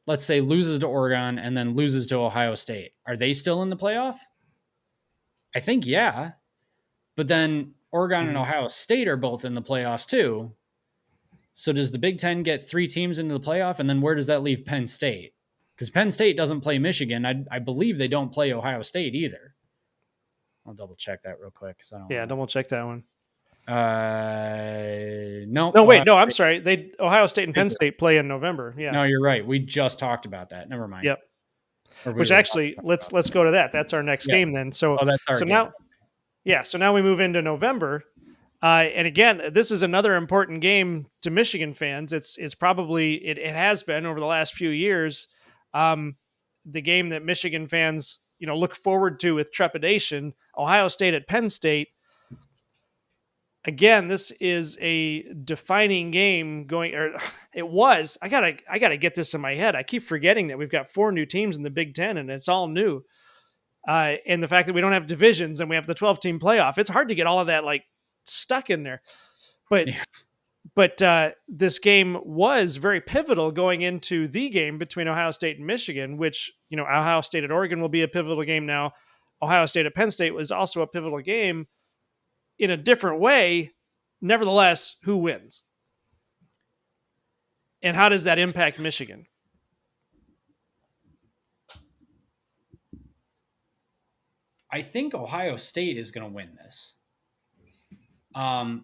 let's say, loses to Oregon and then loses to Ohio State, are they still in the playoff? I think, yeah. But then Oregon and Ohio State are both in the playoffs too. So does the Big Ten get 3 teams into the playoff? And then where does that leave Penn State? Because Penn State doesn't play Michigan. I believe they don't play Ohio State either. I'll double check that real quick. Double check that one. No. No, wait. No, I'm sorry. Ohio State and Penn State play in November. Yeah. No, you're right. We just talked about that. Never mind. Yep. Which actually, let's go to that. That's our next game then. So, that's our game. Now, so now we move into November. And again, this is another important game to Michigan fans. It's probably, it has been over the last few years, the game that Michigan fans, look forward to with trepidation. Ohio State at Penn State. Again, this is a defining game it was. I gotta get this in my head. I keep forgetting that we've got 4 new teams in the Big Ten and it's all new. And the fact that we don't have divisions and we have the 12-team playoff, it's hard to get all of that stuck in there. But this game was very pivotal going into the game between Ohio State and Michigan, which, Ohio State at Oregon will be a pivotal game now. Ohio State at Penn State was also a pivotal game in a different way. Nevertheless, who wins? And how does that impact Michigan? I think Ohio State is going to win this. And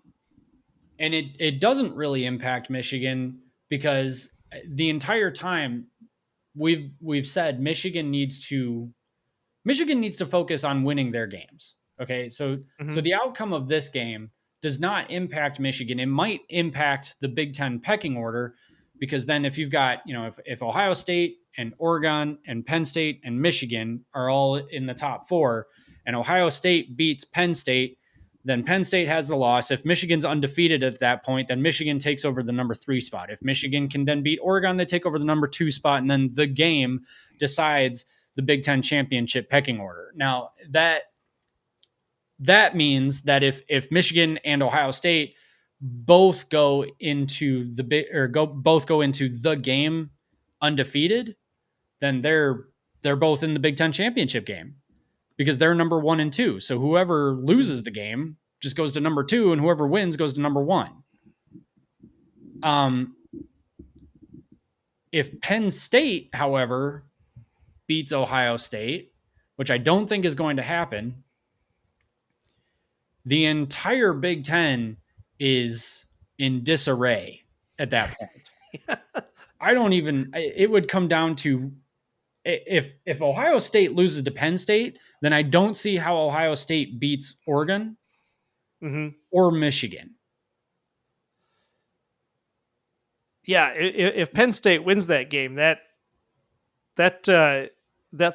it doesn't really impact Michigan because the entire time we've said Michigan needs to focus on winning their games. Okay. So the outcome of this game does not impact Michigan. It might impact the Big Ten pecking order, because then if you've got, if Ohio State and Oregon and Penn State and Michigan are all in the top 4 and Ohio State beats Penn State, then Penn State has the loss. If Michigan's undefeated at that point, then Michigan takes over the number 3 spot. If Michigan can then beat Oregon, they take over the number 2 spot, and then the game decides the Big Ten championship pecking order. Now, that means that if Michigan and Ohio State both go into the game undefeated, then they're both in the Big Ten championship game, because they're number 1 and 2. So whoever loses the game just goes to number 2, and whoever wins goes to number 1. If Penn State, however, beats Ohio State, which I don't think is going to happen, the entire Big Ten is in disarray at that point. It would come down to if Ohio State loses to Penn State, then I don't see how Ohio State beats Oregon or Michigan. Yeah, if Penn State wins that game, that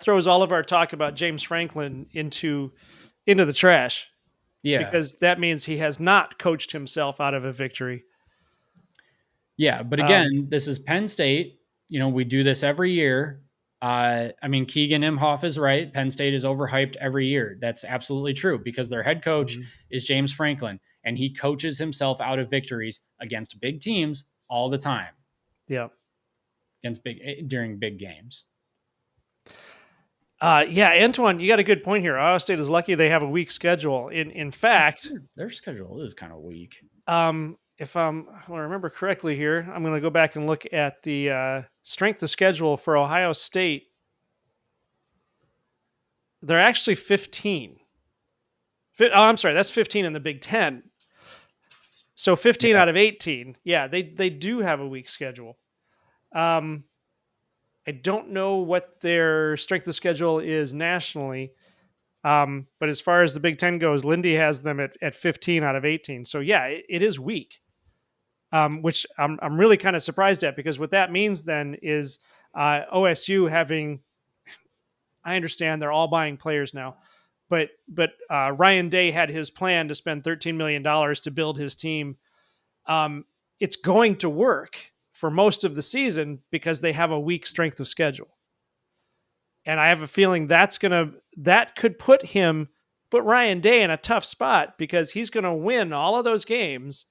throws all of our talk about James Franklin into the trash. Yeah, because that means he has not coached himself out of a victory. Yeah, but again, this is Penn State. We do this every year. Keegan Imhoff is right. Penn State is overhyped every year. That's absolutely true because their head coach is James Franklin, and he coaches himself out of victories against big teams all the time. Yeah, during big games. Antoine, you got a good point here. Ohio State is lucky they have a weak schedule. In fact, their schedule is kind of weak. If I remember correctly here, I'm going to go back and look at the strength of schedule for Ohio State. They're actually 15. I'm sorry, that's 15 in the Big Ten. So 15 out of 18. Yeah, they do have a weak schedule. I don't know what their strength of schedule is nationally. But as far as the Big Ten goes, Lindy has them at 15 out of 18. So yeah, it is weak. Which I'm really kind of surprised at, because what that means then is OSU having, I understand they're all buying players now, but Ryan Day had his plan to spend $13 million to build his team. It's going to work for most of the season because they have a weak strength of schedule. And I have a feeling that could put Ryan Day in a tough spot, because he's going to win all of those games.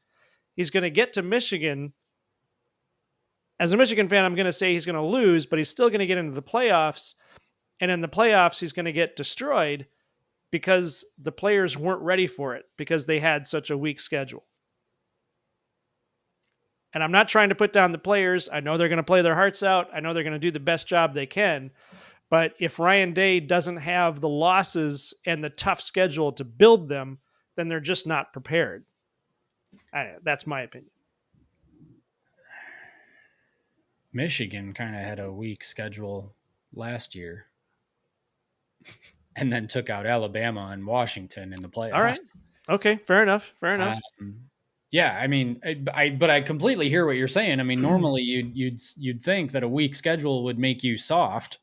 He's going to get to Michigan. As a Michigan fan, I'm going to say he's going to lose, but he's still going to get into the playoffs. And in the playoffs, he's going to get destroyed because the players weren't ready for it because they had such a weak schedule. And I'm not trying to put down the players. I know they're going to play their hearts out. I know they're going to do the best job they can. But if Ryan Day doesn't have the losses and the tough schedule to build them, then they're just not prepared. That's my opinion. Michigan kind of had a weak schedule last year and then took out Alabama and Washington in the playoffs. All right. Okay. Fair enough. But I completely hear what you're saying. I mean, normally you'd think that a weak schedule would make you soft.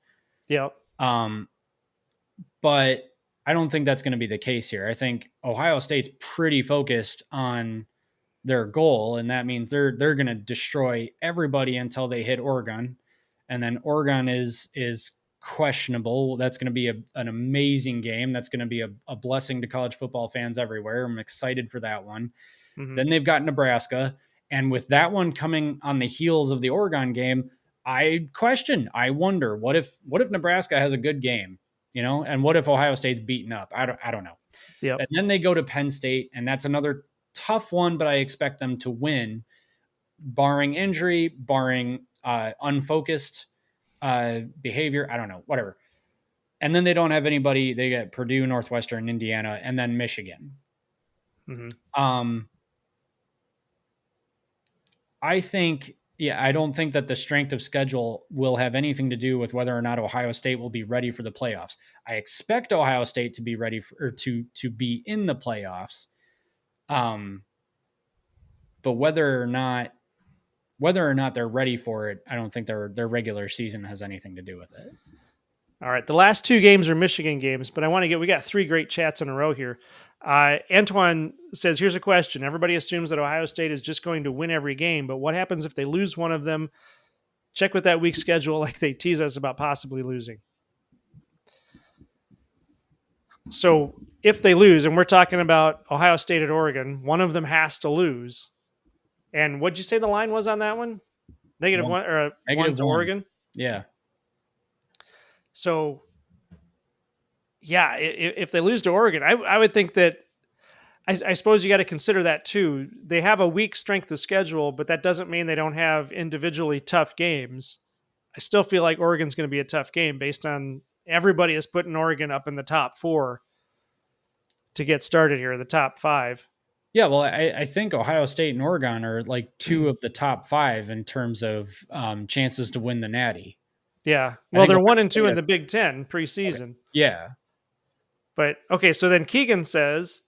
Yep. But I don't think that's going to be the case here. I think Ohio State's pretty focused on their goal, and that means they're going to destroy everybody until they hit Oregon, and then Oregon is questionable. That's going to be an amazing game. That's going to be a blessing to college football fans everywhere. I'm excited for that one. Mm-hmm. Then they've got Nebraska, and with that one coming on the heels of the Oregon game, I wonder what if Nebraska has a good game, and what if Ohio State's beaten up? I don't know. Yeah. And then they go to Penn State, and that's another tough one, but I expect them to win, barring injury, barring unfocused behavior. I don't know, whatever. And then they don't have anybody. They get Purdue, Northwestern, Indiana, and then Michigan. Mm-hmm. I don't think that the strength of schedule will have anything to do with whether or not Ohio State will be ready for the playoffs. I expect Ohio State to be ready to be in the playoffs. But whether or not they're ready for it, I don't think their regular season has anything to do with it. All right. The last two games are Michigan games, but we got three great chats in a row here. Antoine says, here's a question. Everybody assumes that Ohio State is just going to win every game, but what happens if they lose one of them? Check with that week schedule, like they tease us about possibly losing. So if they lose, and we're talking about Ohio State at Oregon, one of them has to lose. And what'd you say the line was on that one? -1 or -1 to Oregon? Yeah. So, yeah, if they lose to Oregon, I would think that I suppose you got to consider that too. They have a weak strength of schedule, but that doesn't mean they don't have individually tough games. I still feel like Oregon's going to be a tough game based on everybody is putting Oregon up in the top 4 to get started here, the top 5. Yeah, well, I think Ohio State and Oregon are like 2 of the top 5 in terms of chances to win the Natty. Yeah. I Well, think they're Ohio 1 and State 2 in has- the Big Ten preseason. Okay. Yeah. But okay, so then Keegan says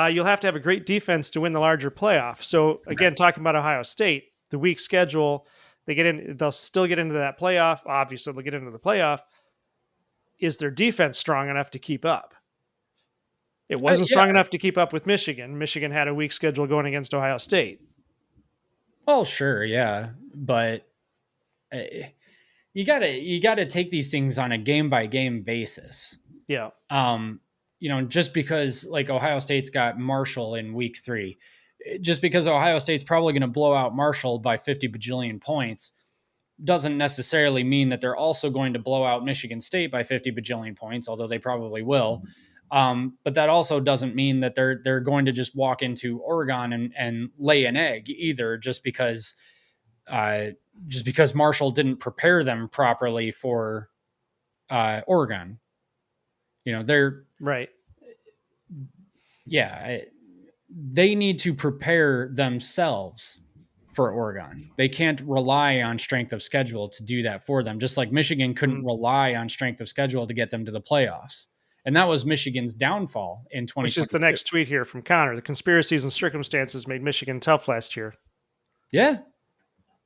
you'll have to have a great defense to win the larger playoff. So again, talking about Ohio State, the weak schedule, they'll still get into that playoff. Obviously, they'll get into the playoff. Is their defense strong enough to keep up? It wasn't strong enough to keep up with Michigan. Michigan had a weak schedule going against Ohio State. Oh, sure, yeah, but you gotta take these things on a game by game basis. Yeah. Just because like Ohio State's got Marshall in week 3, just because Ohio State's probably going to blow out Marshall by 50 bajillion points doesn't necessarily mean that they're also going to blow out Michigan State by 50 bajillion points, although they probably will. But that also doesn't mean that they're going to just walk into Oregon and lay an egg either, just because Marshall didn't prepare them properly for Oregon. They're right. Yeah, they need to prepare themselves for Oregon. They can't rely on strength of schedule to do that for them, just like Michigan couldn't rely on strength of schedule to get them to the playoffs. And that was Michigan's downfall in 2020. Which is the next tweet here from Connor. The conspiracies and circumstances made Michigan tough last year. Yeah.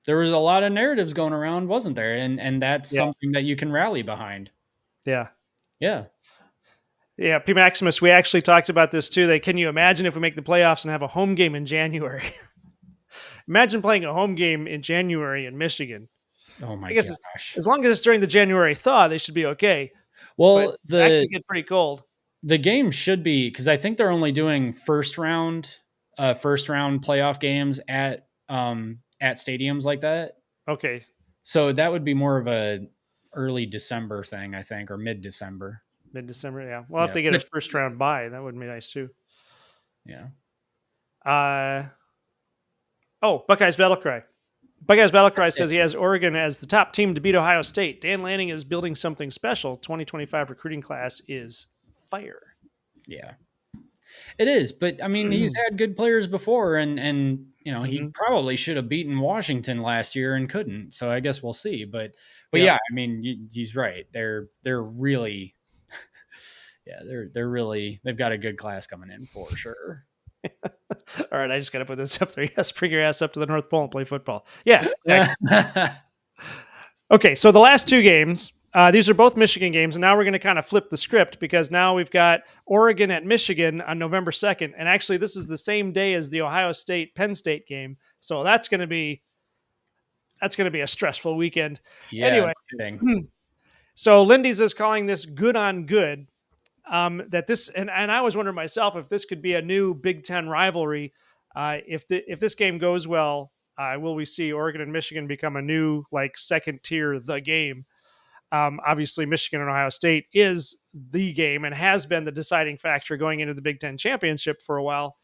There was a lot of narratives going around, wasn't there? And that's something that you can rally behind. Yeah. Yeah. Yeah, P. Maximus, we actually talked about this too. Can you imagine if we make the playoffs and have a home game in January? Imagine playing a home game in January in Michigan. Oh my gosh. As long as it's during the January thaw, they should be okay. Well, that could get pretty cold. The game should be, because I think they're only doing first round playoff games at stadiums like that. Okay. So that would be more of a early December thing, I think, or mid-December. Mid-December, yeah. Well, if they get a first round bye, that would be nice too. Yeah. Buckeyes Battle Cry. Buckeyes Battle Cry says he has Oregon as the top team to beat Ohio State. Dan Lanning is building something special. 2025 recruiting class is fire. Yeah. It is, but I mean, he's had good players before, and he probably should have beaten Washington last year and couldn't. So I guess we'll see. But yeah, I mean, he's right. They're really, they've got a good class coming in for sure. All right, I just got to put this up there. Yes, bring your ass up to the North Pole and play football. Yeah. Exactly. Okay, so the last 2 games, these are both Michigan games, and now we're going to kind of flip the script because now we've got Oregon at Michigan on November 2nd, and actually this is the same day as the Ohio State-Penn State game, so that's going to be a stressful weekend. Yeah, anyway, so Lindy's is calling this good on good. That this and I was wondering myself if this could be a new Big Ten rivalry. If this game goes well, will we see Oregon and Michigan become a new second tier the game? Obviously, Michigan and Ohio State is the game and has been the deciding factor going into the Big Ten championship for a while,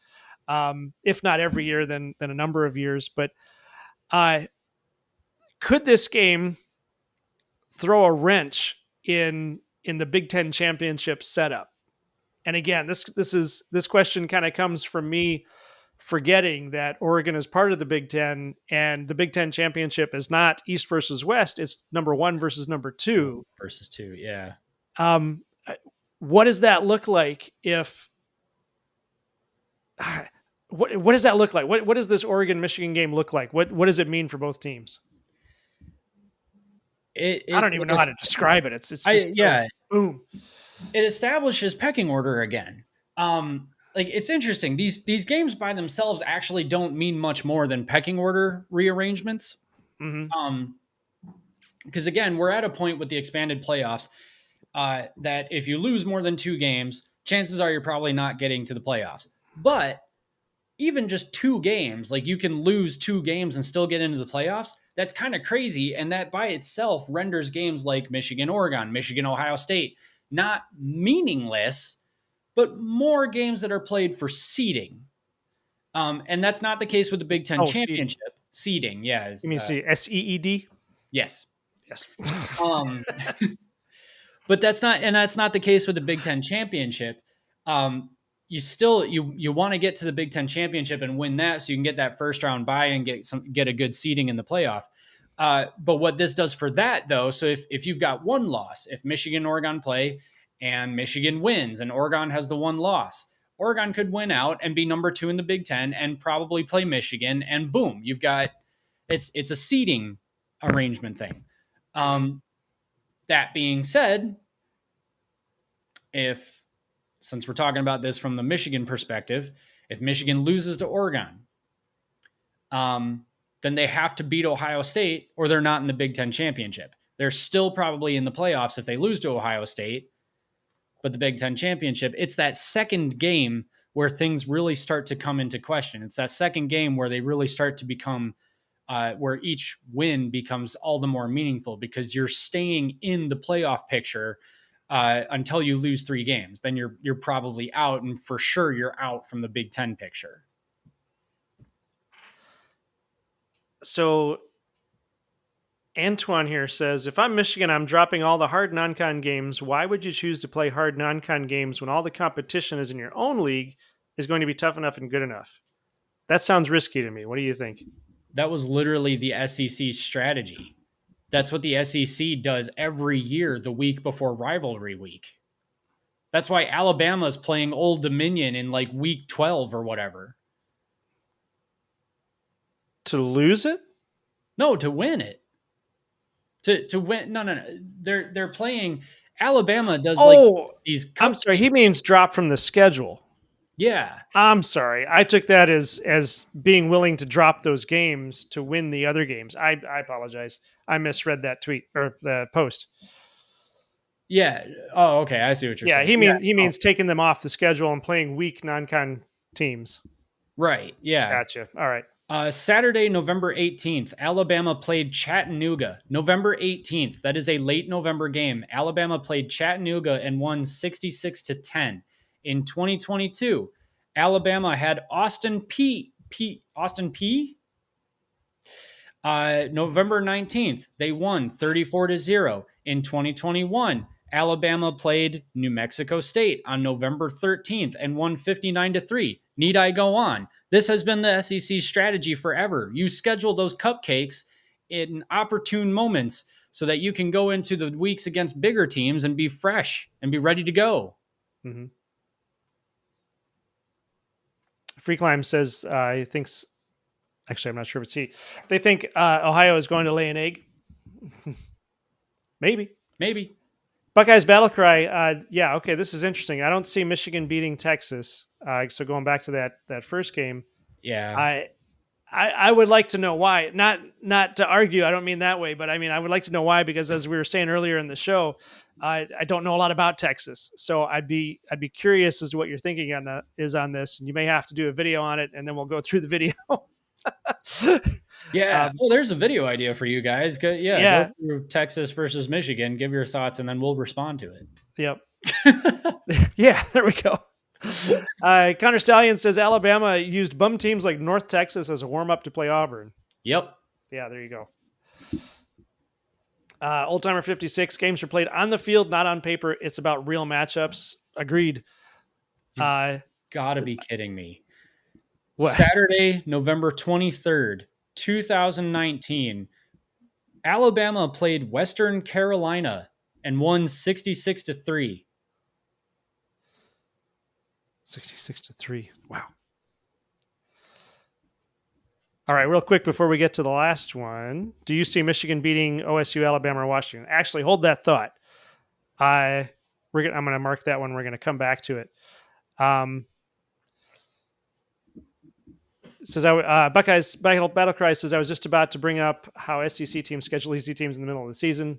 if not every year, then a number of years. But could this game throw a wrench in the Big Ten championship setup? And again, this question kind of comes from me forgetting that Oregon is part of the Big Ten, and the Big Ten championship is not East versus West; it's number 1 versus number 2 versus 2. Yeah. What does that look like? What does that look like? What does this Oregon Michigan game look like? What does it mean for both teams? I don't even know how to describe it. It's just boom. It establishes pecking order again. It's interesting. These games by themselves actually don't mean much more than pecking order rearrangements. Because again, we're at a point with the expanded playoffs that if you lose more than 2 games, chances are you're probably not getting to the playoffs. But even just 2 games, you can lose 2 games and still get into the playoffs. That's kind of crazy. And that by itself renders games like Michigan, Oregon, Michigan, Ohio State, not meaningless, but more games that are played for seeding. And that's not the case with the Big Ten championship. Seeding, yeah. You mean SEED? Yes. Yes. Um, but that's not the case with the Big Ten championship. You want to get to the Big Ten championship and win that, so you can get that first round bye and get a good seeding in the playoff. But what this does for that, though, so if you've got one loss, if Michigan and Oregon play and Michigan wins and Oregon has the one loss, Oregon could win out and be number 2 in the Big Ten and probably play Michigan, and boom, you've got it's a seeding arrangement thing. That being said, since we're talking about this from the Michigan perspective, if Michigan loses to Oregon, then they have to beat Ohio State or they're not in the Big Ten championship. They're still probably in the playoffs if they lose to Ohio State, but the Big Ten championship, it's that second game where things really start to come into question. It's that second game where they really start to become, where each win becomes all the more meaningful because you're staying in the playoff picture until you lose 3 games. Then you're probably out, and for sure you're out from the Big Ten picture. So Antoine here says, if I'm Michigan, I'm dropping all the hard non-con games. Why would you choose to play hard non-con games when all the competition is in your own league is going to be tough enough and good enough? That sounds risky to me. What do you think? That was literally the SEC's strategy. That's what the SEC does every year the week before rivalry week. That's why Alabama's playing Old Dominion in like week 12 or whatever. To lose it? No, to win it. To win. No. They're playing. Alabama does these. I'm sorry. He means drop from the schedule. Yeah. I'm sorry. I took that as being willing to drop those games to win the other games. I apologize. I misread that tweet or the post. Yeah. Oh, okay. I see what you're saying. He means taking them off the schedule and playing weak non-con teams. Right. Yeah. Gotcha. All right. Saturday, November 18th, Alabama played Chattanooga. November 18th, that is a late November game. Alabama played Chattanooga and won 66-10. In 2022, Alabama had Austin P. November 19th, they won 34-0. In 2021, Alabama played New Mexico State on November 13th and won 59-3. Need I go on? This has been the SEC's strategy forever. You schedule those cupcakes in opportune moments so that you can go into the weeks against bigger teams and be fresh and be ready to go. Mm-hmm. Freeclimb says he thinks, actually, I'm not sure if it's he. They think Ohio is going to lay an egg. Maybe. Buckeyes battle cry. Yeah, okay, this is interesting. I don't see Michigan beating Texas. So going back to that first game, yeah, I would like to know why. Not to argue. I don't mean that way, but I mean I would like to know why, because as we were saying earlier in the show, I don't know a lot about Texas, so I'd be curious as to what your thinking on this, and you may have to do a video on it, and then we'll go through the video. Yeah. Well, there's a video idea for you guys. Go through Texas versus Michigan. Give your thoughts, and then we'll respond to it. Yep. Yeah, there we go. Connor Stallion says Alabama used bum teams like North Texas as a warm-up to play Auburn. Yep. Yeah, there you go. Old Timer 56, games are played on the field, not on paper. It's about real matchups. Agreed. You gotta be kidding me. What? Saturday, November 23rd, 2019, Alabama played Western Carolina and won 66-3. 66-3. Wow. All right, real quick before we get to the last one, do you see Michigan beating OSU, Alabama, or Washington? Actually, hold that thought. I'm going to mark that one. We're going to come back to it. Says Buckeyes Battle Cry says I was just about to bring up how SEC teams schedule easy teams in the middle of the season,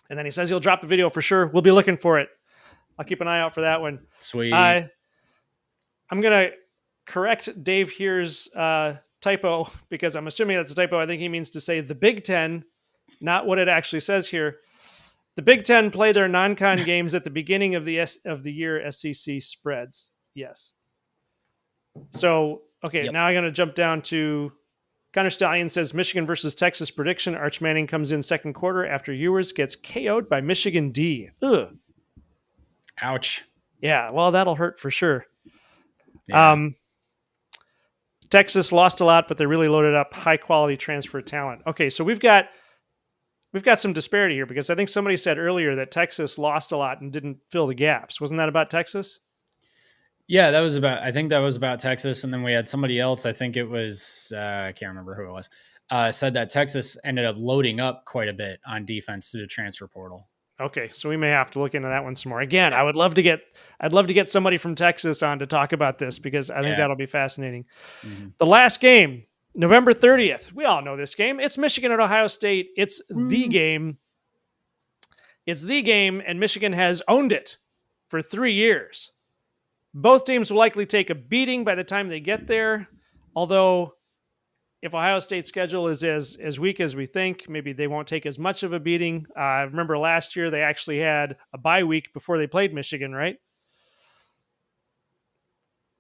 and then he says he'll drop a video for sure. We'll be looking for it. I'll keep an eye out for that one. Sweet. I'm gonna correct Dave here's typo, because I'm assuming that's a typo. I think he means to say the Big Ten, not what it actually says here. The Big Ten play their non-con games at the beginning of the year SEC spreads. Yes. So, okay, Now I'm going to jump down to Connor Stallion says Michigan versus Texas prediction. Arch Manning comes in second quarter after Ewers gets KO'd by Michigan D. Ugh. Ouch. Yeah, well, that'll hurt for sure. Yeah. Texas lost a lot, but they really loaded up high quality transfer talent. Okay, so we've got some disparity here because I think somebody said earlier that Texas lost a lot and didn't fill the gaps. Wasn't that about Texas? Yeah, I think that was about Texas. And then we had somebody else, I think it was, I can't remember who it was, said that Texas ended up loading up quite a bit on defense through the transfer portal. Okay, so we may have to look into that one some more. Again, I'd love to get somebody from Texas on to talk about this because I think that'll be fascinating. Mm-hmm. The last game, November 30th. We all know this game. It's Michigan at Ohio State. It's the game. It's the game, and Michigan has owned it for 3 years. Both teams will likely take a beating by the time they get there, although if Ohio State's schedule is as weak as we think, maybe they won't take as much of a beating. I remember last year they actually had a bye week before they played Michigan, right?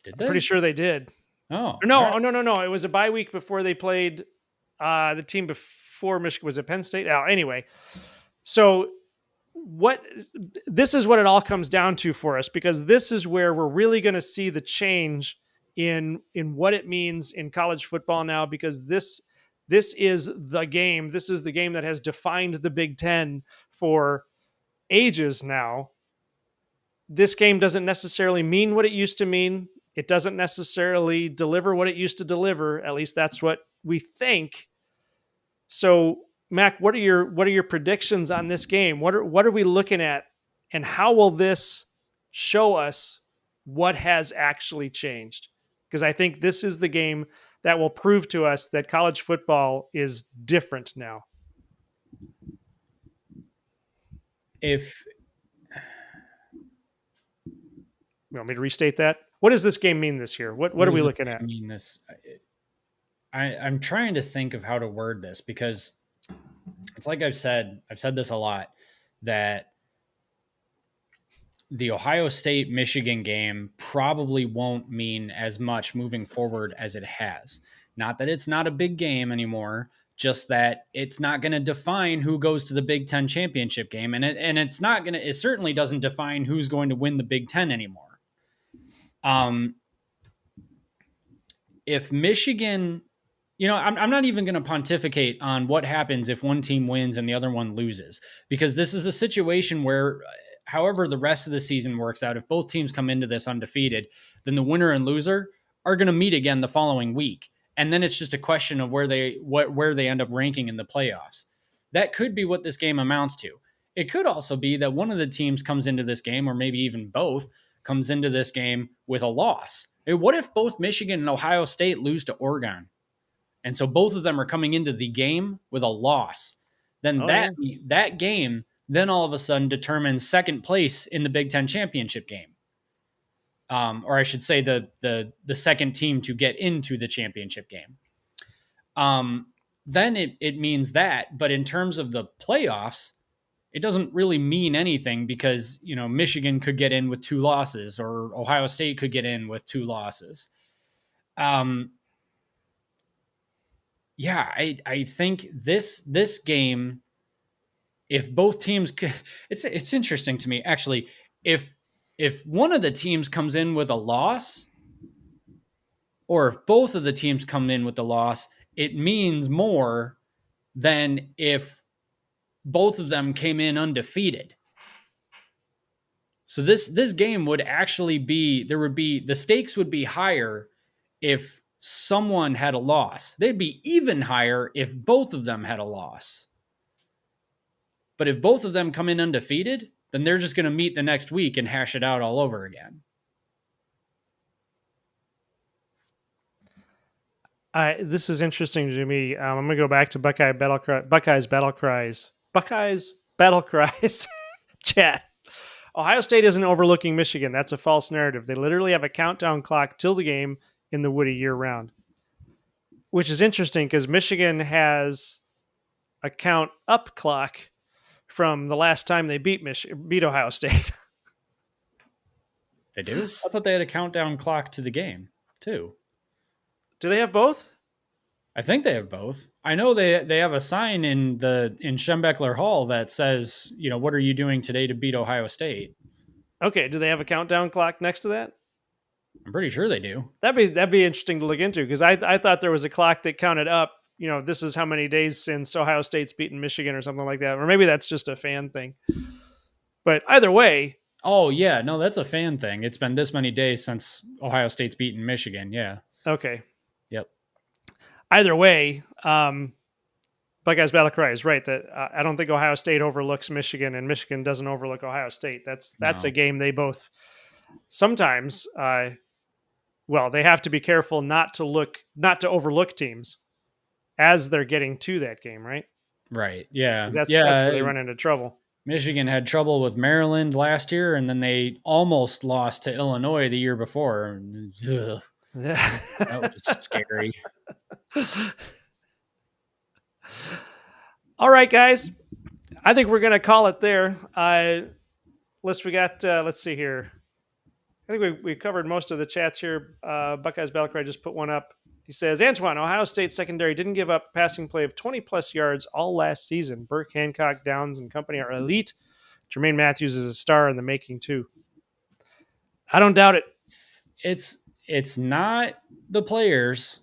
Did they? I'm pretty sure they did. Oh. No. It was a bye week before they played the team before Michigan. Was it Penn State? Oh, anyway. So this is what it all comes down to for us, because this is where we're really going to see the change in what it means in college football now, because this is the game. This is the game that has defined the Big Ten for ages now. This game doesn't necessarily mean what it used to mean. It doesn't necessarily deliver what it used to deliver. At least that's what we think. So, Mac, what are your predictions on this game? What are we looking at, and how will this show us what has actually changed? Because I think this is the game that will prove to us that college football is different now. If you want me to restate that, what does this game mean this year? What are we looking at? I'm trying to think of how to word this, because it's like I've said this a lot, that the Ohio State Michigan game probably won't mean as much moving forward as it has. Not that it's not a big game anymore, just that it's not going to define who goes to the Big Ten championship game. And it certainly doesn't define who's going to win the Big Ten anymore. If Michigan, I'm not even going to pontificate on what happens if one team wins and the other one loses, because this is a situation where, however the rest of the season works out, if both teams come into this undefeated, then the winner and loser are going to meet again the following week. And then it's just a question of where they end up ranking in the playoffs. That could be what this game amounts to. It could also be that one of the teams comes into this game, or maybe even both, comes into this game with a loss. What if both Michigan and Ohio State lose to Oregon? And so both of them are coming into the game with a loss. Then that game then all of a sudden determines second place in the Big Ten championship game. Or I should say the second team to get into the championship game. Then it means that. But in terms of the playoffs, it doesn't really mean anything, because, Michigan could get in with 2 losses, or Ohio State could get in with 2 losses. I think this game, if both teams, it's interesting to me, actually, if one of the teams comes in with a loss, or if both of the teams come in with a loss, it means more than if both of them came in undefeated. So this game would actually be, the stakes would be higher if someone had a loss. They'd be even higher if both of them had a loss. But if both of them come in undefeated, then they're just going to meet the next week and hash it out all over again. This is interesting to me. I'm going to go back to Buckeyes Battle Cries chat. Ohio State isn't overlooking Michigan. That's a false narrative. They literally have a countdown clock till the game in the Woody year round, which is interesting because Michigan has a count up clock from the last time they beat Ohio State. They do? I thought they had a countdown clock to the game too. Do they have both? I think they have both. I know they have a sign in Schembechler Hall that says, what are you doing today to beat Ohio State? Okay, do they have a countdown clock next to that? I'm pretty sure they do. That'd be interesting to look into, because I thought there was a clock that counted up. This is how many days since Ohio State's beaten Michigan or something like that, or maybe that's just a fan thing. But either way, oh yeah, no, that's a fan thing. It's been this many days since Ohio State's beaten Michigan. Yeah. Okay. Yep. Either way, Buckeyes Battle Cry is right that I don't think Ohio State overlooks Michigan, and Michigan doesn't overlook Ohio State. That's a game they both sometimes. They have to be careful not to overlook teams as they're getting to that game, right? Right. Yeah. That's where they run into trouble. Michigan had trouble with Maryland last year, and then they almost lost to Illinois the year before. Ugh. That was scary. All right, guys. I think we're going to call it there. Let's see here. I think we covered most of the chats here. Buckeyes Battlecry just put one up. He says, Antoine, Ohio State secondary didn't give up passing play of 20-plus yards all last season. Burke, Hancock, Downs, and company are elite. Jermaine Matthews is a star in the making, too. I don't doubt it. It's not the players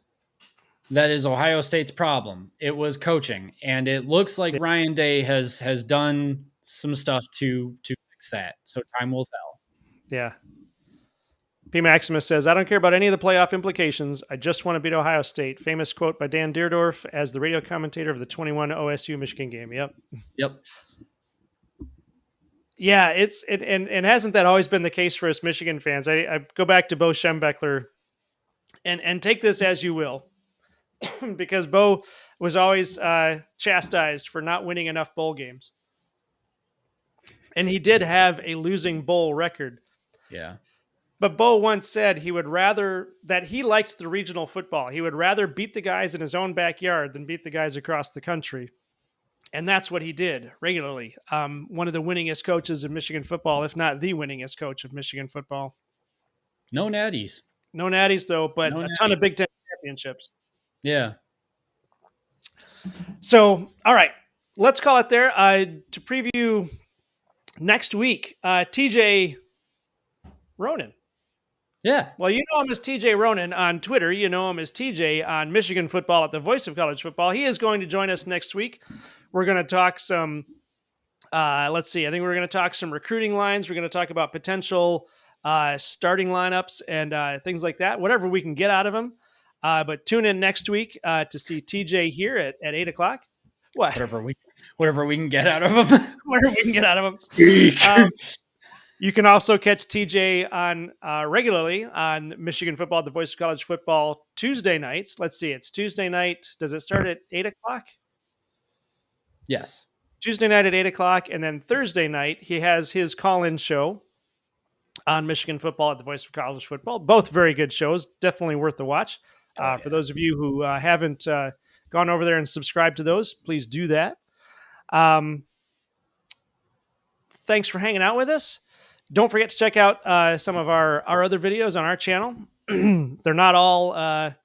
that is Ohio State's problem. It was coaching, and it looks like Ryan Day has done some stuff to fix that. So time will tell. Yeah. P. Maximus says, I don't care about any of the playoff implications. I just want to beat Ohio State. Famous quote by Dan Deerdorf as the radio commentator of the 21 OSU Michigan game. Yep. Yeah, and hasn't that always been the case for us Michigan fans? I go back to Bo Schembechler and take this as you will, because Bo was always chastised for not winning enough bowl games. And he did have a losing bowl record. Yeah. But Bo once said he liked the regional football. He would rather beat the guys in his own backyard than beat the guys across the country. And that's what he did regularly. One of the winningest coaches of Michigan football, if not the winningest coach of Michigan football. No natties. No natties, though, but a ton of Big Ten championships. Yeah. So, all right, let's call it there. To preview next week, TJ Ronan. Yeah. Well, you know him as TJ Ronan on Twitter. You know him as TJ on Michigan Football at the Voice of College Football. He is going to join us next week. We're going to talk some, let's see, I think we're going to talk some recruiting lines. We're going to talk about potential starting lineups and things like that, whatever we can get out of him. But tune in next week to see TJ here at 8 o'clock. What? Whatever we can get out of him. Whatever we can get out of him. You can also catch TJ on regularly on Michigan Football, the Voice of College Football, Tuesday nights. Let's see, it's Tuesday night. Does it start at 8 o'clock? Yes. Tuesday night at 8 o'clock. And then Thursday night, he has his call-in show on Michigan Football at the Voice of College Football. Both very good shows. Definitely worth the watch. For those of you who haven't gone over there and subscribed to those, please do that. Thanks for hanging out with us. Don't forget to check out some of our other videos on our channel. They're not all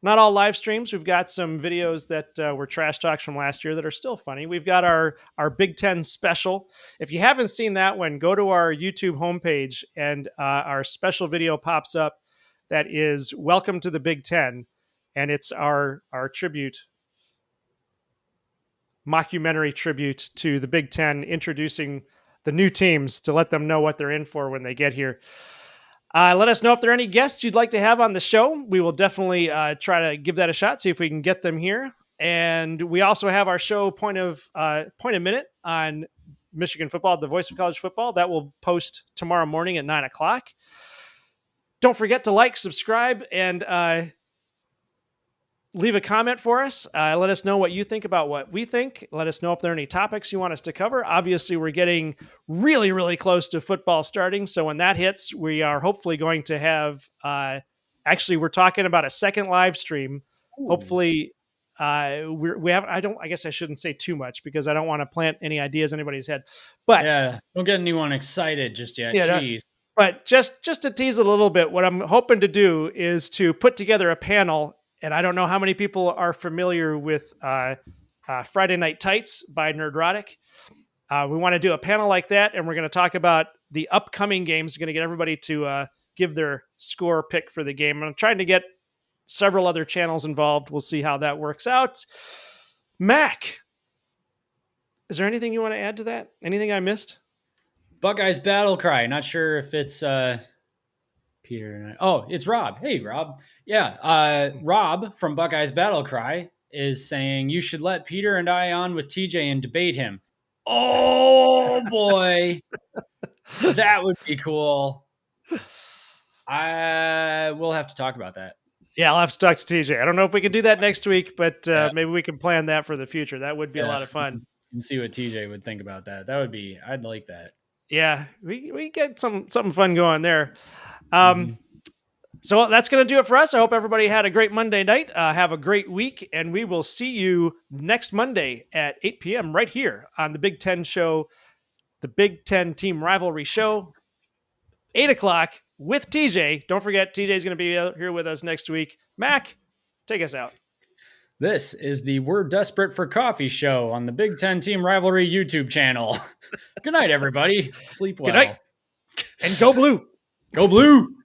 live streams. We've got some videos that were trash talks from last year that are still funny. We've got our Big Ten special. If you haven't seen that one, go to our YouTube homepage and our special video pops up. That is Welcome to the Big Ten, and it's our tribute, mockumentary tribute to the Big Ten, introducing the new teams to let them know what they're in for when they get here. Let us know if there are any guests you'd like to have on the show. We will definitely try to give that a shot, see if we can get them here. And we also have our show Point of Minute on Michigan Football, the Voice of College Football. That will post tomorrow morning at 9 o'clock. Don't forget to like, subscribe, and leave a comment for us. Let us know what you think about what we think. Let us know if there are any topics you want us to cover. Obviously, we're getting really, really close to football starting. So when that hits, we are hopefully going to have, actually, we're talking about a second live stream. Ooh. Hopefully, we have, I guess I shouldn't say too much because I don't want to plant any ideas in anybody's head. But yeah, don't get anyone excited just yet. Yeah, jeez. But just to tease a little bit, what I'm hoping to do is to put together a panel And I don't know how many people are familiar with Friday Night Tights by Nerdrotic. We want to do a panel like that, and we're going to talk about the upcoming games. We're going to get everybody to give their score pick for the game. I'm trying to get several other channels involved. We'll see how that works out. Mac, is there anything you want to add to that? Anything I missed? Buckeyes battle cry. Not sure if it's Peter and I. Oh, it's Rob. Hey, Rob. Yeah, Rob from Buckeyes battle cry is saying you should let Peter and I on with TJ and debate him. Oh boy, that would be cool. I will have to talk about that. Yeah, I'll have to talk to TJ. I don't know if we can do that next week, but maybe we can plan that for the future. That would be a lot of fun. And see what TJ would think about that. That would be, I'd like that. Yeah, we get something fun going there. So that's going to do it for us. I hope everybody had a great Monday night. Have a great week, and we will see you next Monday at 8 p.m. right here on the Big Ten Show, the Big Ten Team Rivalry Show, 8 o'clock with TJ. Don't forget, TJ is going to be here with us next week. Mac, take us out. This is the We're Desperate for Coffee show on the Big Ten Team Rivalry YouTube channel. Good night, everybody. Sleep well. Good night. And go blue. Go blue.